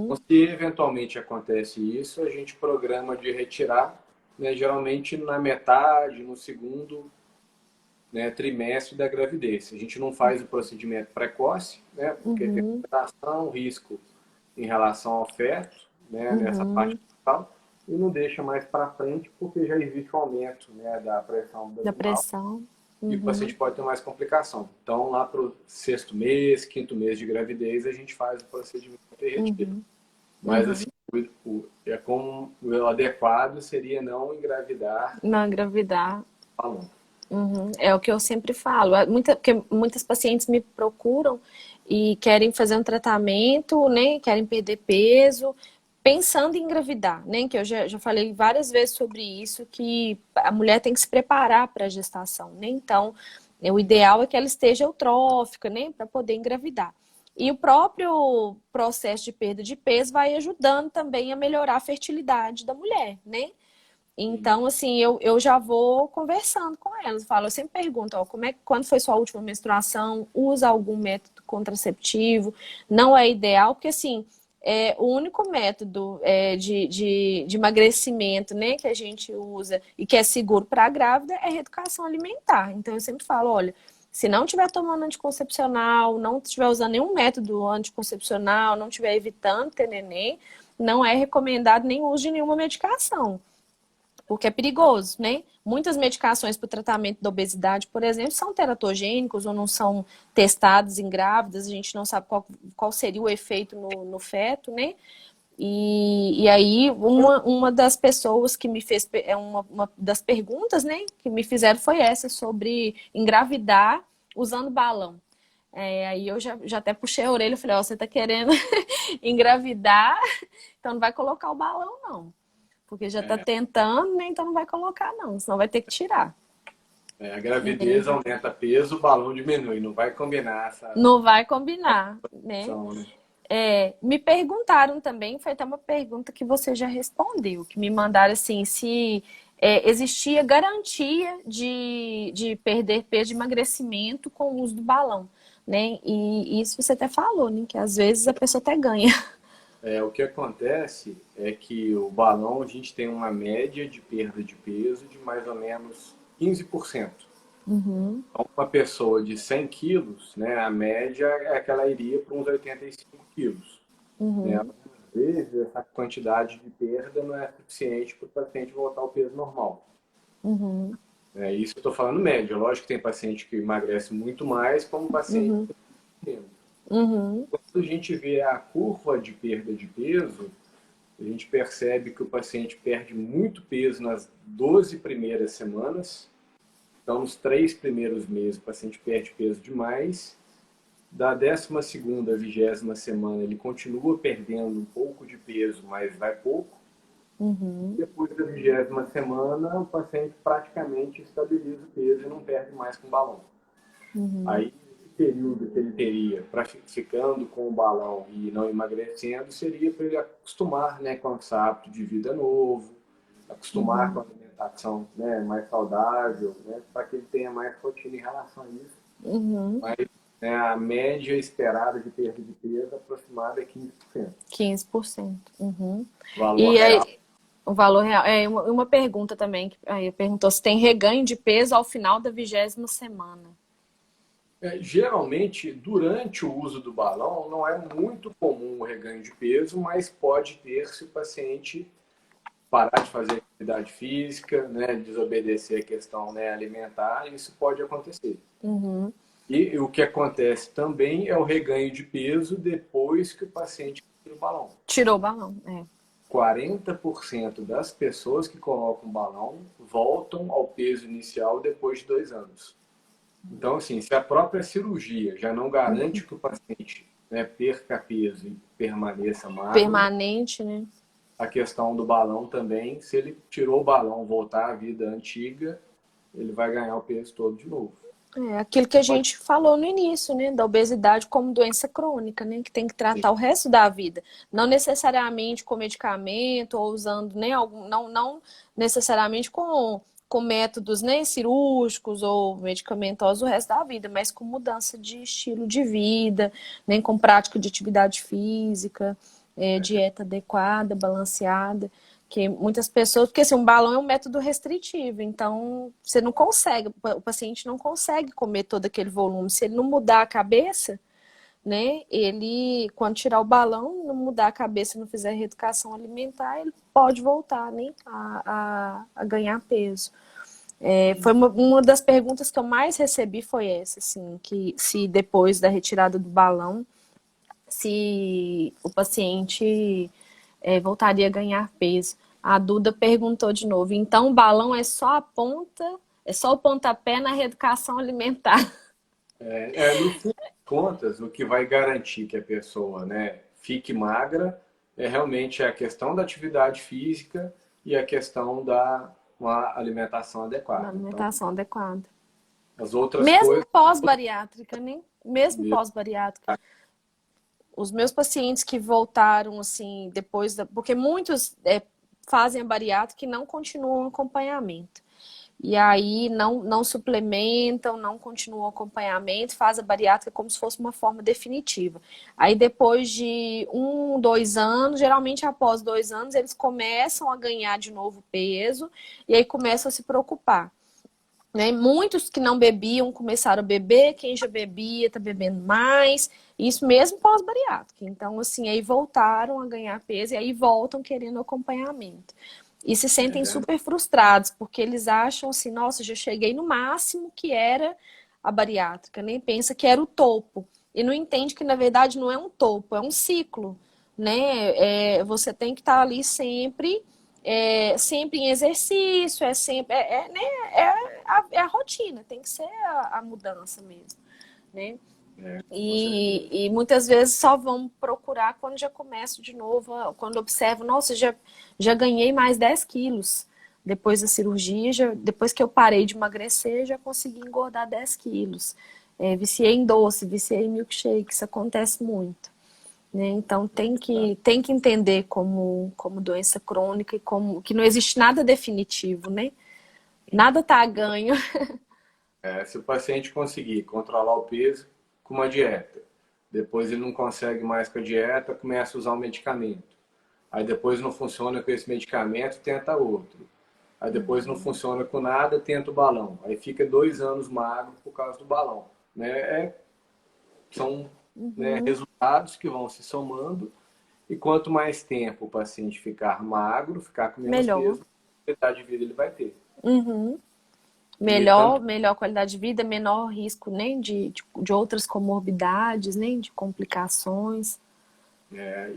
A: Então,
B: uhum,
A: se eventualmente acontece isso, a gente programa de retirar, né, geralmente na metade, no segundo, né, trimestre da gravidez. A gente não faz o procedimento precoce, né, porque tem
B: uhum,
A: limitação, risco em relação ao feto, né, nessa parte
B: uhum.
A: total, e não deixa mais para frente porque já existe um aumento, né, da pressão
B: Da
A: abdominal
B: pressão.
A: e o
B: Uhum,
A: paciente pode ter mais complicação. Então, lá para o sexto mês, quinto mês de gravidez, a gente faz o procedimento de retiro.
B: uhum,
A: Mas,
B: uhum.
A: assim, como o adequado seria não engravidar
B: Não engravidar.
A: falando.
B: Uhum. É o que eu sempre falo. Porque muitas pacientes me procuram e querem fazer um tratamento, né? Querem perder peso, pensando em engravidar, né? Que eu já falei várias vezes sobre isso, que a mulher tem que se preparar para a gestação, né? Então, o ideal é que ela esteja eutrófica, né? Para poder engravidar. E o próprio processo de perda de peso vai ajudando também a melhorar a fertilidade da mulher, né?
A: E,
B: Então, assim, eu já vou conversando com elas. Eu sempre pergunto, ó, quando foi sua última menstruação? Usa algum método contraceptivo? Não é ideal, porque assim, o único método de emagrecimento, né, que a gente usa e que é seguro para a grávida é a reeducação alimentar. Então, eu sempre falo, olha, se não estiver tomando anticoncepcional, não estiver usando nenhum método anticoncepcional, não estiver evitando ter neném, não é recomendado nem uso de nenhuma medicação porque é perigoso, né? Muitas medicações para o tratamento da obesidade, por exemplo, são teratogênicos ou não são testados em grávidas, a gente não sabe qual seria o efeito no feto, né? E aí, uma das pessoas que me fez, uma das perguntas, né, que me fizeram foi essa, sobre engravidar usando balão. Aí eu já até puxei a orelha e falei, ó, você tá querendo engravidar, então não vai colocar o balão, não. Porque já tá
A: é,
B: tentando, né? Então não vai colocar, não. Senão vai ter que tirar.
A: a gravidez aumenta peso, o balão diminui. Não vai combinar essa
B: Não vai combinar, né?
A: opção, né?
B: Me perguntaram também, foi até uma pergunta que você já respondeu, que me mandaram assim, se existia garantia de perder peso, de emagrecimento com o uso do balão, né? E isso você até falou, né? Que às vezes a pessoa até ganha.
A: O que acontece é que o balão a gente tem uma média de perda de peso de mais ou menos 15%.
B: Uhum,
A: Então, uma pessoa de 100 quilos, né, a média é que ela iria para uns 85 quilos. Né?
B: uhum,
A: Às vezes, essa quantidade de perda não é suficiente para o paciente voltar ao peso normal.
B: uhum,
A: Isso eu estou falando média. Lógico que tem paciente que emagrece muito mais, como paciente
B: uhum,
A: pequeno.
B: uhum,
A: Quando a gente vê a curva de perda de peso, a gente percebe que o paciente perde muito peso nas 12 primeiras semanas. Então, nos 3 primeiros meses, o paciente perde peso demais. Da 12ª à 20ª semana, ele continua perdendo um pouco de peso, mas vai pouco.
B: uhum,
A: Depois da 20ª semana, o paciente praticamente estabiliza o peso e não perde mais com o balão.
B: uhum,
A: Aí, esse período que ele teria ficando com o balão e não emagrecendo, seria para ele acostumar, né, com esse hábito de vida novo, acostumar com
B: uhum,
A: a alimentação alimentação, né, mais saudável, né, para que ele tenha mais rotina em relação a isso.
B: Uhum.
A: Mas, né, a média esperada de perda de peso aproximada é 15%.
B: 15%. Uhum.
A: Valor
B: E
A: real.
B: aí, o valor real. É uma pergunta também, que aí perguntou se tem reganho de peso ao final da 20ª semana.
A: Geralmente, durante o uso do balão, não é muito comum o reganho de peso, mas pode ter se o paciente parar de fazer atividade física, né, desobedecer a questão, né, alimentar, isso pode acontecer.
B: Uhum.
A: E o que acontece também é o reganho de peso depois que o paciente tira o balão.
B: Tirou o balão,
A: 40% das pessoas que colocam balão voltam ao peso inicial depois de 2 anos. Então, assim, se a própria cirurgia já não garante que o paciente, né, perca peso e permaneça magro,
B: permanente, né?
A: a questão do balão também, se ele tirou o balão, voltar à vida antiga, ele vai ganhar o peso todo de novo.
B: É aquilo que a gente falou no início, né? Da obesidade como doença crônica, né? Que tem que tratar o resto da vida. Não necessariamente com medicamento ou usando, né? Não necessariamente com métodos, né, cirúrgicos ou medicamentosos o resto da vida, mas com mudança de estilo de vida, né? Com prática de atividade física, dieta adequada, balanceada. Que muitas pessoas, porque assim, um balão é um método restritivo, então você não consegue, o paciente não consegue comer todo aquele volume. Se ele não mudar a cabeça, né, ele, quando tirar o balão, não mudar a cabeça, não fizer reeducação alimentar, ele pode voltar, né, a ganhar peso. Foi uma das perguntas que eu mais recebi foi essa, assim, que se depois da retirada do balão, se o paciente voltaria a ganhar peso. A Duda perguntou de novo, então o balão é só a ponta, é só o pontapé na reeducação alimentar?
A: No fim das contas, o que vai garantir que a pessoa, né, fique magra é realmente a questão da atividade física e a questão da uma alimentação
B: Na
A: adequada. Então,
B: alimentação adequada.
A: as outras
B: Mesmo
A: coisas,
B: pós-bariátrica, né? Mesmo
A: mesmo,
B: pós-bariátrica. Os meus pacientes que voltaram, assim, depois da... Porque muitos fazem a bariátrica e não continuam o acompanhamento. E aí não suplementam, não continuam o acompanhamento, faz a bariátrica como se fosse uma forma definitiva. Aí depois de 2 anos, geralmente após 2 anos, eles começam a ganhar de novo peso e aí começam a se preocupar. Né? Muitos que não bebiam começaram a beber, quem já bebia está bebendo mais, isso mesmo pós-bariátrica. Então, assim, aí voltaram a ganhar peso e aí voltam querendo acompanhamento. E se sentem super frustrados, porque eles acham assim, nossa, já cheguei no máximo que era a bariátrica, nem pensa que era o topo. E não entende que, na verdade, não é um topo, é um ciclo, né? Você tem que estar ali sempre, sempre em exercício, né? É a rotina, tem que ser a mudança mesmo, né? E muitas vezes só vão procurar quando já começo de novo, quando observo, nossa, já ganhei mais 10 quilos. Depois da cirurgia, depois que eu parei de emagrecer, já consegui engordar 10 quilos. Viciei em doce, viciei em milkshake, isso acontece muito. Né? Então tem que entender como doença crônica e que não existe nada definitivo, né? Nada tá a ganho.
A: se o paciente conseguir controlar o peso com uma dieta, depois ele não consegue mais com a dieta, começa a usar um medicamento. Aí depois não funciona com esse medicamento, tenta outro. Aí depois não funciona com nada, tenta o balão. Aí fica 2 anos magro por causa do balão. Né? São resultados que vão se somando e quanto mais tempo o paciente ficar magro, ficar com menos
B: Melhor.
A: peso, qualidade de vida ele vai ter.
B: Uhum.
A: E tanto,
B: Melhor qualidade de vida, menor risco, né, de outras comorbidades, né, de complicações.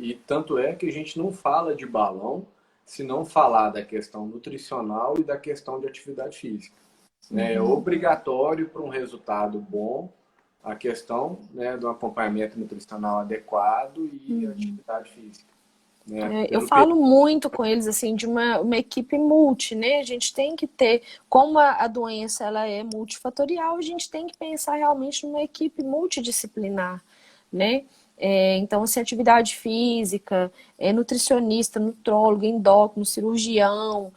A: e tanto é que a gente não fala de balão se não falar da questão nutricional e da questão de atividade física. É obrigatório para um resultado bom a questão, né, do acompanhamento nutricional adequado e atividade física. Né?
B: Eu falo muito com eles, assim, de uma equipe multi, né? A gente tem que ter, como a doença ela é multifatorial, a gente tem que pensar realmente numa equipe multidisciplinar, né? Então, assim, atividade física, nutricionista, nutrólogo, endócrino, cirurgião,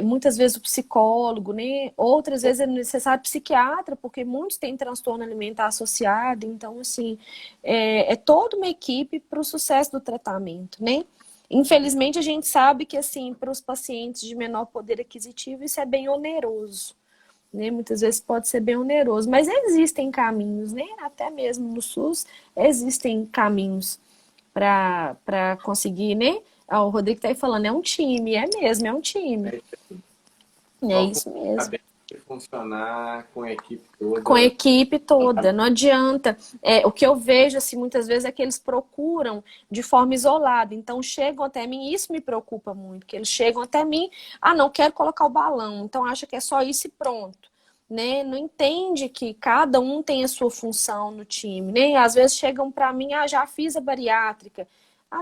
B: muitas vezes o psicólogo, né? Outras vezes é necessário psiquiatra, porque muitos têm transtorno alimentar associado. Então, assim, é toda uma equipe para o sucesso do tratamento, né? Infelizmente, a gente sabe que, assim, para os pacientes de menor poder aquisitivo, isso é bem oneroso, né? Muitas vezes pode ser bem oneroso, mas existem caminhos, né? Até mesmo no SUS existem caminhos para conseguir, né? O Rodrigo está aí falando, é um time, é mesmo, é um time. É
A: Só
B: isso mesmo.
A: saber funcionar com a equipe
B: Com a
A: toda.
B: equipe toda, não adianta. O que eu vejo, assim, muitas vezes é que eles procuram de forma isolada. Então, chegam até mim, e isso me preocupa muito, que eles chegam até mim, não quero colocar o balão, então acha que é só isso e pronto. Né? Não entende que cada um tem a sua função no time. Né? Às vezes chegam para mim, já fiz a bariátrica.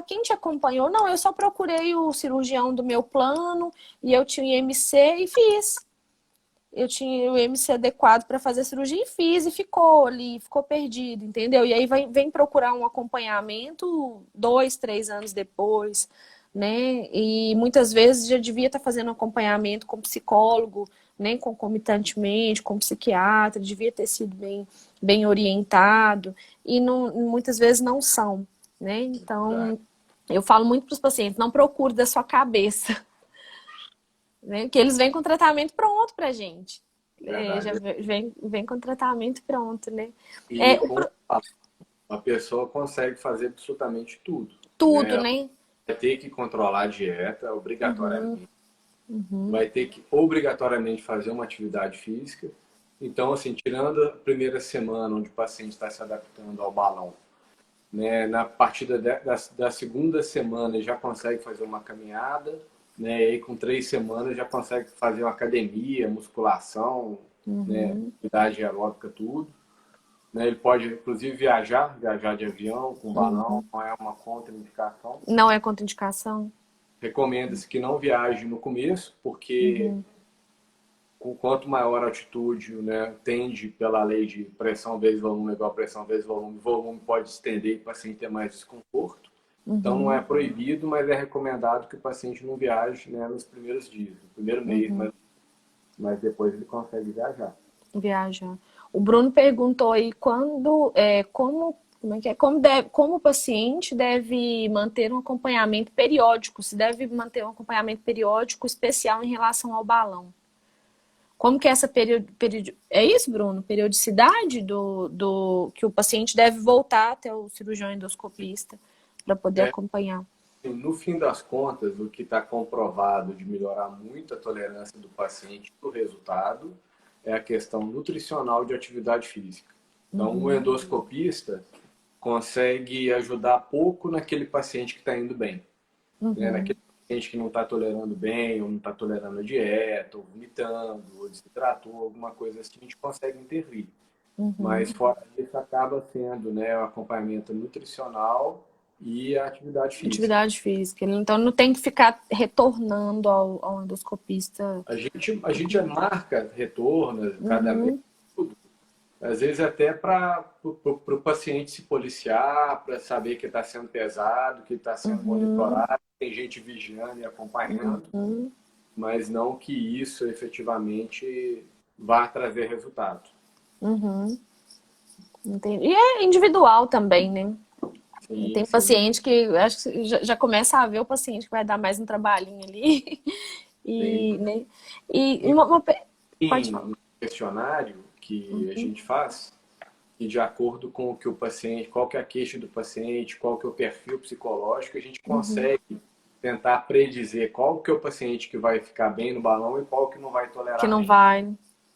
B: Quem te acompanhou? Não, eu só procurei o cirurgião do meu plano e eu tinha IMC e fiz. Eu tinha o IMC adequado para fazer a cirurgia e fiz, e ficou ali, ficou perdido, entendeu? E aí vem procurar um acompanhamento 2, 3 anos depois, né? E muitas vezes já devia estar fazendo acompanhamento com psicólogo, né? Concomitantemente, com psiquiatra, devia ter sido bem orientado, e muitas vezes não são, né? Então, eu falo muito para os pacientes, não procure da sua cabeça, né? Que eles vêm com tratamento pronto pra gente. Já
A: Verdade.
B: vem com tratamento pronto, né?
A: E com a pessoa consegue fazer absolutamente tudo,
B: Tudo,
A: né?
B: né?
A: Vai ter que controlar a dieta
B: Uhum,
A: obrigatoriamente,
B: uhum,
A: vai ter que obrigatoriamente fazer uma atividade física. Então, assim, tirando a primeira semana onde o paciente está se adaptando ao balão, né, na partida da segunda semana já consegue fazer uma caminhada, né, e aí com 3 semanas já consegue fazer uma academia, musculação, né,
B: uhum.
A: atividade aeróbica, tudo. Né, ele pode, inclusive, viajar de avião com balão, não é uma contraindicação.
B: Não é contraindicação?
A: Recomenda-se que não viaje no começo, porque
B: Uhum,
A: quanto maior a altitude, né, tende pela lei de pressão vezes volume igual a pressão vezes volume, volume pode estender e o paciente ter mais desconforto. Então não é
B: uhum,
A: proibido, mas é recomendado que o paciente não viaje, né, nos primeiros dias, no primeiro mês,
B: uhum.
A: mas depois ele consegue viajar.
B: Viajar. O Bruno perguntou aí como é que é? Como o paciente deve manter um acompanhamento periódico, se deve manter um acompanhamento periódico especial em relação ao balão. Como que é essa é isso, Bruno? Periodicidade do que o paciente deve voltar até o cirurgião endoscopista para poder
A: É,
B: acompanhar.
A: no fim das contas, o que está comprovado de melhorar muito a tolerância do paciente do resultado é a questão nutricional de atividade física. Então, o
B: Uhum,
A: endoscopista consegue ajudar pouco naquele paciente que está indo bem, né?
B: uhum,
A: Naquele paciente que não está tolerando bem, ou não está tolerando a dieta, ou vomitando, ou desidratou, alguma coisa assim, a gente consegue intervir.
B: uhum.
A: Mas fora isso, acaba sendo, né, o acompanhamento nutricional e a atividade física.
B: Atividade física. Então não tem que ficar retornando ao endoscopista.
A: A gente marca retorno cada mês,
B: Uhum,
A: tudo. Às vezes até para o paciente se policiar, para saber que está sendo pesado, que está sendo
B: uhum,
A: monitorado, tem gente vigiando e acompanhando,
B: uhum,
A: mas não que isso efetivamente vá trazer resultado.
B: uhum. Entendi. E é individual também, né?
A: Sim,
B: Tem
A: sim.
B: paciente que acho que já começa a ver o paciente que vai dar mais um trabalhinho ali.
A: Tem,
B: E, né? E pode falar.
A: um questionário que a gente faz e de acordo com o que o paciente, qual que é a queixa do paciente, qual que é o perfil psicológico, a gente
B: Uhum.
A: consegue tentar predizer qual que é o paciente que vai ficar bem no balão e qual que não vai
B: Que
A: tolerar
B: não
A: bem.
B: vai.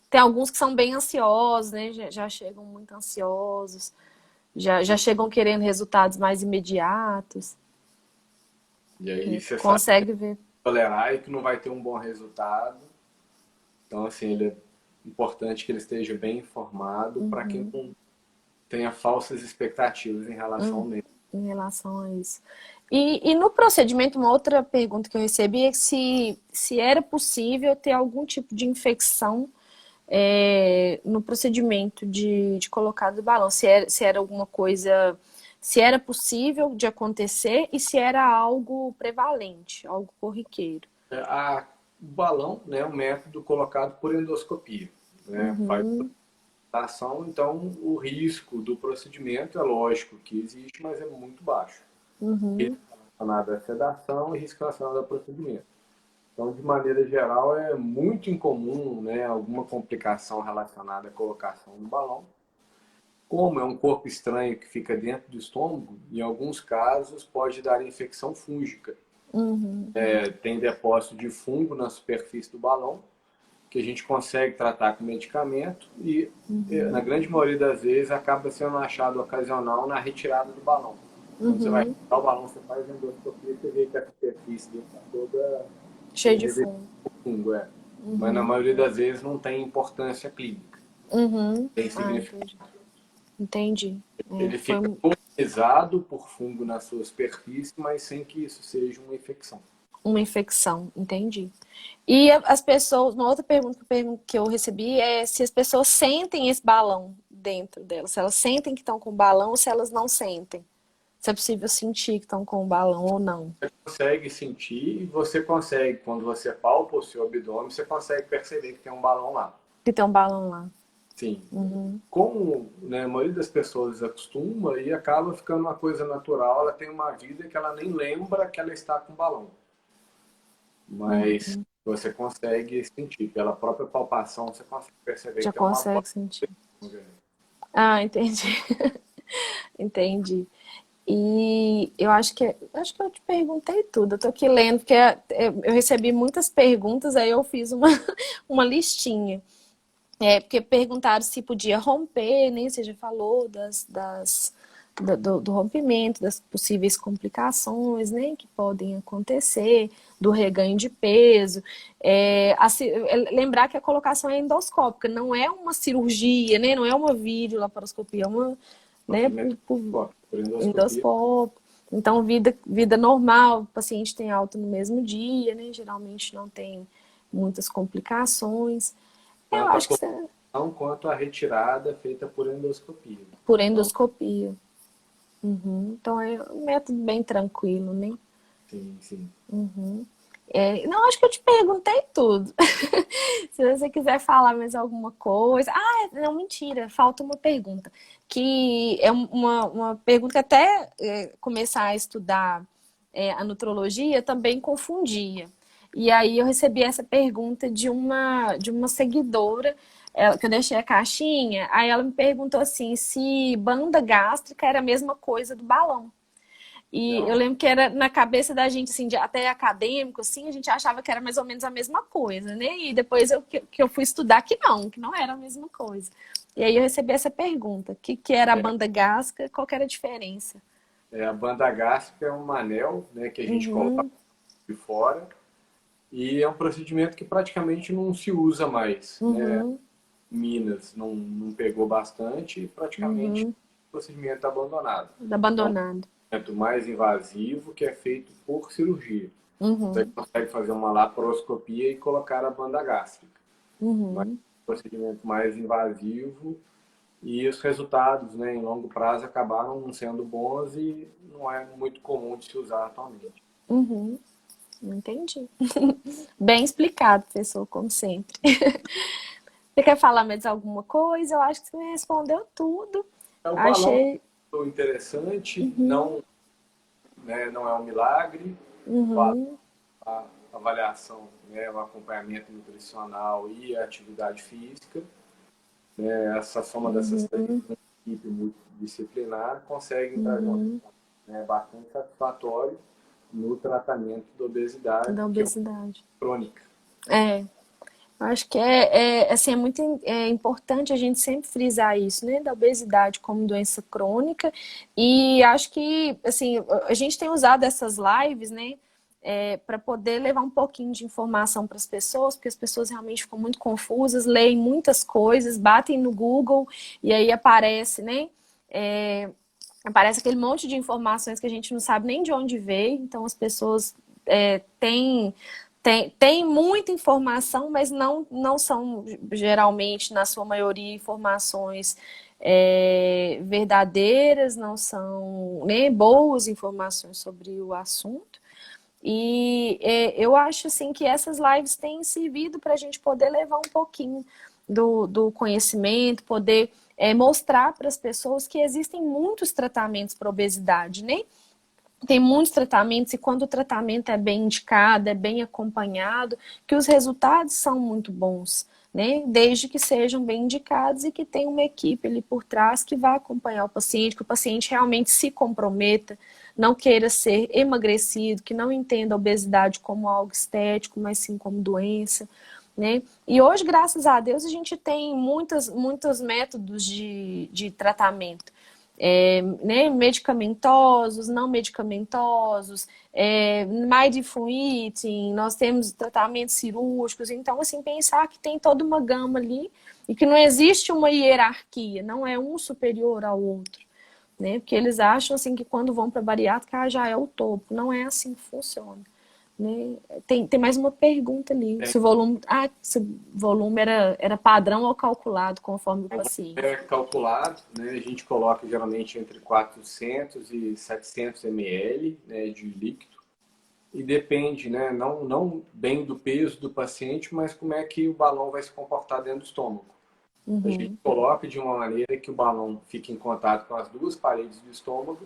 B: Tem alguns que são bem ansiosos, né? Já chegam muito ansiosos, já chegam querendo resultados mais imediatos.
A: E aí você sabe
B: Consegue ver.
A: tolerar e que não vai ter um bom resultado. Então, assim, ele é importante que ele esteja bem informado para que
B: Uhum,
A: não tenha falsas expectativas em relação ao
B: uhum,
A: médico.
B: em relação a isso. E no procedimento, uma outra pergunta que eu recebi é se era possível ter algum tipo de infecção no procedimento de colocar do balão, se era alguma coisa, se era possível de acontecer e se era algo prevalente, algo corriqueiro.
A: o balão, né, é um método colocado por endoscopia, né, faz a ação, então o risco do procedimento é lógico que existe, mas é muito baixo. Risco relacionado à sedação e risco relacionado ao procedimento. Então, de maneira geral, é muito incomum, né, alguma complicação relacionada à colocação do balão. Como é um corpo estranho que fica dentro do estômago, em alguns casos pode dar infecção fúngica. Tem depósito de fungo na superfície do balão, que a gente consegue tratar com medicamento e, na grande maioria das vezes, acaba sendo um achado ocasional na retirada do balão. Quando você vai retirar o balão, você faz endoscopia, você vê que a superfície dele está toda
B: Cheio de fungo.
A: fungo, Mas na maioria das vezes não tem importância clínica. Tem significado.
B: Entendi.
A: Ele fica colonizado por fungo na sua superfície, mas sem que isso seja uma infecção.
B: Uma infecção, entendi. E as pessoas, uma outra pergunta que eu recebi é se as pessoas sentem esse balão dentro delas, se elas sentem que estão com o balão ou se elas não sentem. Se é possível sentir que estão com o balão ou não.
A: Você consegue sentir e você consegue, quando você palpa o seu abdômen, você consegue perceber que tem um balão lá.
B: Que tem um balão lá.
A: Sim. Como, né, a maioria das pessoas acostuma e acaba ficando uma coisa natural, ela tem uma vida que ela nem lembra que ela está com balão. Mas você consegue sentir, pela própria palpação, você consegue perceber
B: Já
A: que tem uma
B: consegue sentir. Ah, entendi. Entendi. E eu acho que eu te perguntei tudo. Eu tô aqui lendo, porque eu recebi muitas perguntas, aí eu fiz uma listinha. Porque perguntaram se podia romper, né? Você já falou do rompimento, das possíveis complicações, né, que podem acontecer, do reganho de peso. Lembrar que a colocação é endoscópica, não é uma cirurgia, né, não é uma videolaparoscopia, é uma, né, por endoscópio. Então, vida normal, o paciente tem alta no mesmo dia, né, geralmente não tem muitas complicações. Eu acho que
A: quanto a retirada feita por endoscopia.
B: Por endoscopia. Então é um método bem tranquilo, né?
A: Sim.
B: Não, acho que eu te perguntei tudo. Se você quiser falar mais alguma coisa. Não, mentira, falta uma pergunta. Que é uma pergunta que até começar a estudar a nutrologia também confundia. E aí eu recebi essa pergunta de uma seguidora, que eu deixei a caixinha, aí ela me perguntou assim, se banda gástrica era a mesma coisa do balão. E eu lembro que era na cabeça da gente, assim, até acadêmico, assim, a gente achava que era mais ou menos a mesma coisa, né? E depois que eu fui estudar que não era a mesma coisa. E aí eu recebi essa pergunta, que era a banda gástrica, qual que era a diferença?
A: A banda gástrica é um anel, né, que a gente coloca de fora, e é um procedimento que praticamente não se usa mais, né? Minas não pegou bastante e praticamente o procedimento abandonado.
B: Abandonado.
A: É o mais invasivo que é feito por cirurgia. Você consegue fazer uma laparoscopia e colocar a banda gástrica. Mas é um procedimento mais invasivo e os resultados, né, em longo prazo acabaram não sendo bons e não é muito comum de se usar atualmente.
B: Entendi. Bem explicado, professor, como sempre. Você quer falar mais alguma coisa? Eu acho que você me respondeu tudo.
A: O balão é interessante, não é um milagre. A avaliação, né, o acompanhamento nutricional e a atividade física, né, essa soma dessas três, uma equipe multidisciplinar, consegue trazer um resultado, né, bastante satisfatório no tratamento da obesidade, que é uma crônica.
B: Acho que assim, é muito importante a gente sempre frisar isso, né, da obesidade como doença crônica, e acho que, assim, a gente tem usado essas lives, né, para poder levar um pouquinho de informação para as pessoas, porque as pessoas realmente ficam muito confusas, leem muitas coisas, batem no Google, e aí aparece, né, aparece aquele monte de informações que a gente não sabe nem de onde veio, então as pessoas tem muita informação, mas não são, geralmente, na sua maioria, informações verdadeiras, não são, né, boas informações sobre o assunto. Eu acho assim que essas lives têm servido para a gente poder levar um pouquinho do conhecimento, poder mostrar para as pessoas que existem muitos tratamentos para obesidade, né? Tem muitos tratamentos e quando o tratamento é bem indicado, é bem acompanhado, que os resultados são muito bons, né? Desde que sejam bem indicados e que tenha uma equipe ali por trás que vá acompanhar o paciente, que o paciente realmente se comprometa, não queira ser emagrecido, que não entenda a obesidade como algo estético, mas sim como doença, né? E hoje, graças a Deus, a gente tem muitos métodos de tratamento. Né, medicamentosos, não medicamentosos, mindful eating, nós temos tratamentos cirúrgicos, então assim, pensar que tem toda uma gama ali e que não existe uma hierarquia, não é um superior ao outro, né? Porque eles acham assim que quando vão para a bariátrica já é o topo, não é assim que funciona. Né? Tem mais uma pergunta ali. Se o volume era padrão ou calculado conforme o paciente.
A: É calculado, né? A gente coloca geralmente entre 400 e 700 ml, né, de líquido. E depende, né, não bem do peso do paciente, mas como é que o balão vai se comportar dentro do estômago. A gente coloca de uma maneira que o balão fique em contato com as duas paredes do estômago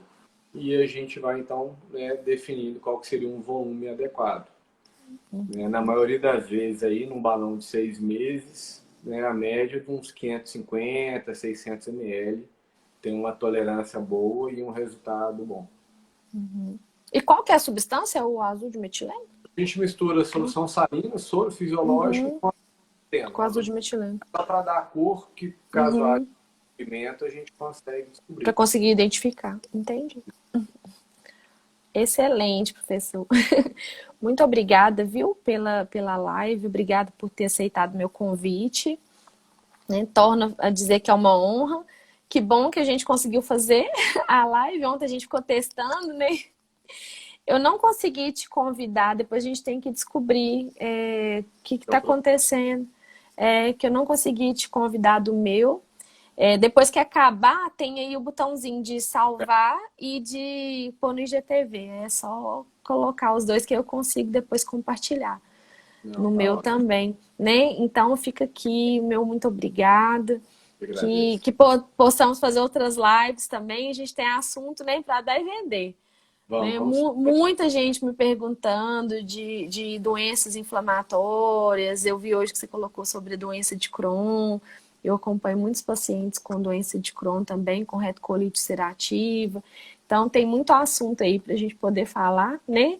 A: e a gente vai, então, né, definindo qual que seria um volume adequado. Né? Na maioria das vezes, aí, num balão de 6 meses, né, a média de uns 550, 600 ml, tem uma tolerância boa e um resultado bom.
B: E qual que é a substância? O azul de metileno?
A: A gente mistura solução salina, soro fisiológico
B: com azul de metileno.
A: Só para dar a cor que, caso haja pigmento, a gente consegue descobrir.
B: Para conseguir identificar, entende? Excelente, professor. Muito obrigada, viu, pela live. Obrigada por ter aceitado meu convite. Né? Torna a dizer que é uma honra. Que bom que a gente conseguiu fazer a live. Ontem a gente ficou testando, né? Eu não consegui te convidar, depois a gente tem que descobrir o que está acontecendo. Que eu não consegui te convidar do meu. Depois que acabar, tem aí o botãozinho de salvar e de pôr no IGTV. É só colocar os dois que eu consigo depois compartilhar. No meu também, né? Então fica aqui, meu muito obrigada. Que possamos fazer outras lives também. A gente tem assunto, né, para dar e vender. Muita gente me perguntando de doenças inflamatórias. Eu vi hoje que você colocou sobre a doença de Crohn. Eu acompanho muitos pacientes com doença de Crohn também, com retocolite ulcerativa. Então, tem muito assunto aí para a gente poder falar, né?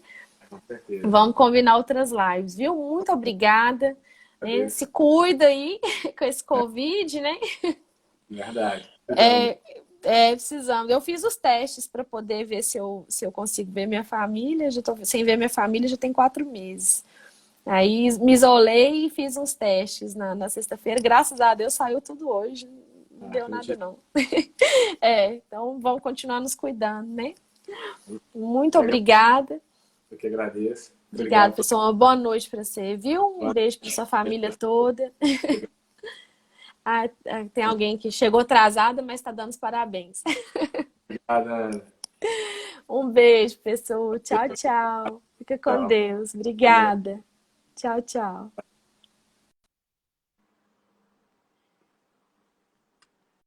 A: Com certeza.
B: Vamos combinar outras lives, viu? Muito obrigada. Né? Se cuida aí com esse Covid, né?
A: Verdade.
B: Precisamos. Eu fiz os testes para poder ver se eu consigo ver minha família. Já tô sem ver minha família já tem 4 meses. Aí me isolei e fiz uns testes na sexta-feira. Graças a Deus saiu tudo hoje. Não deu nada, não. Então vamos continuar nos cuidando, né? Muito obrigada.
A: Eu que agradeço.
B: Obrigada, pessoal. Uma boa noite para você, viu? Um beijo para sua família toda. Tem alguém que chegou atrasada, mas está dando os parabéns.
A: Obrigada.
B: Um beijo, pessoal. Tchau, tchau. Fica com Deus. Obrigada. Tchau, tchau.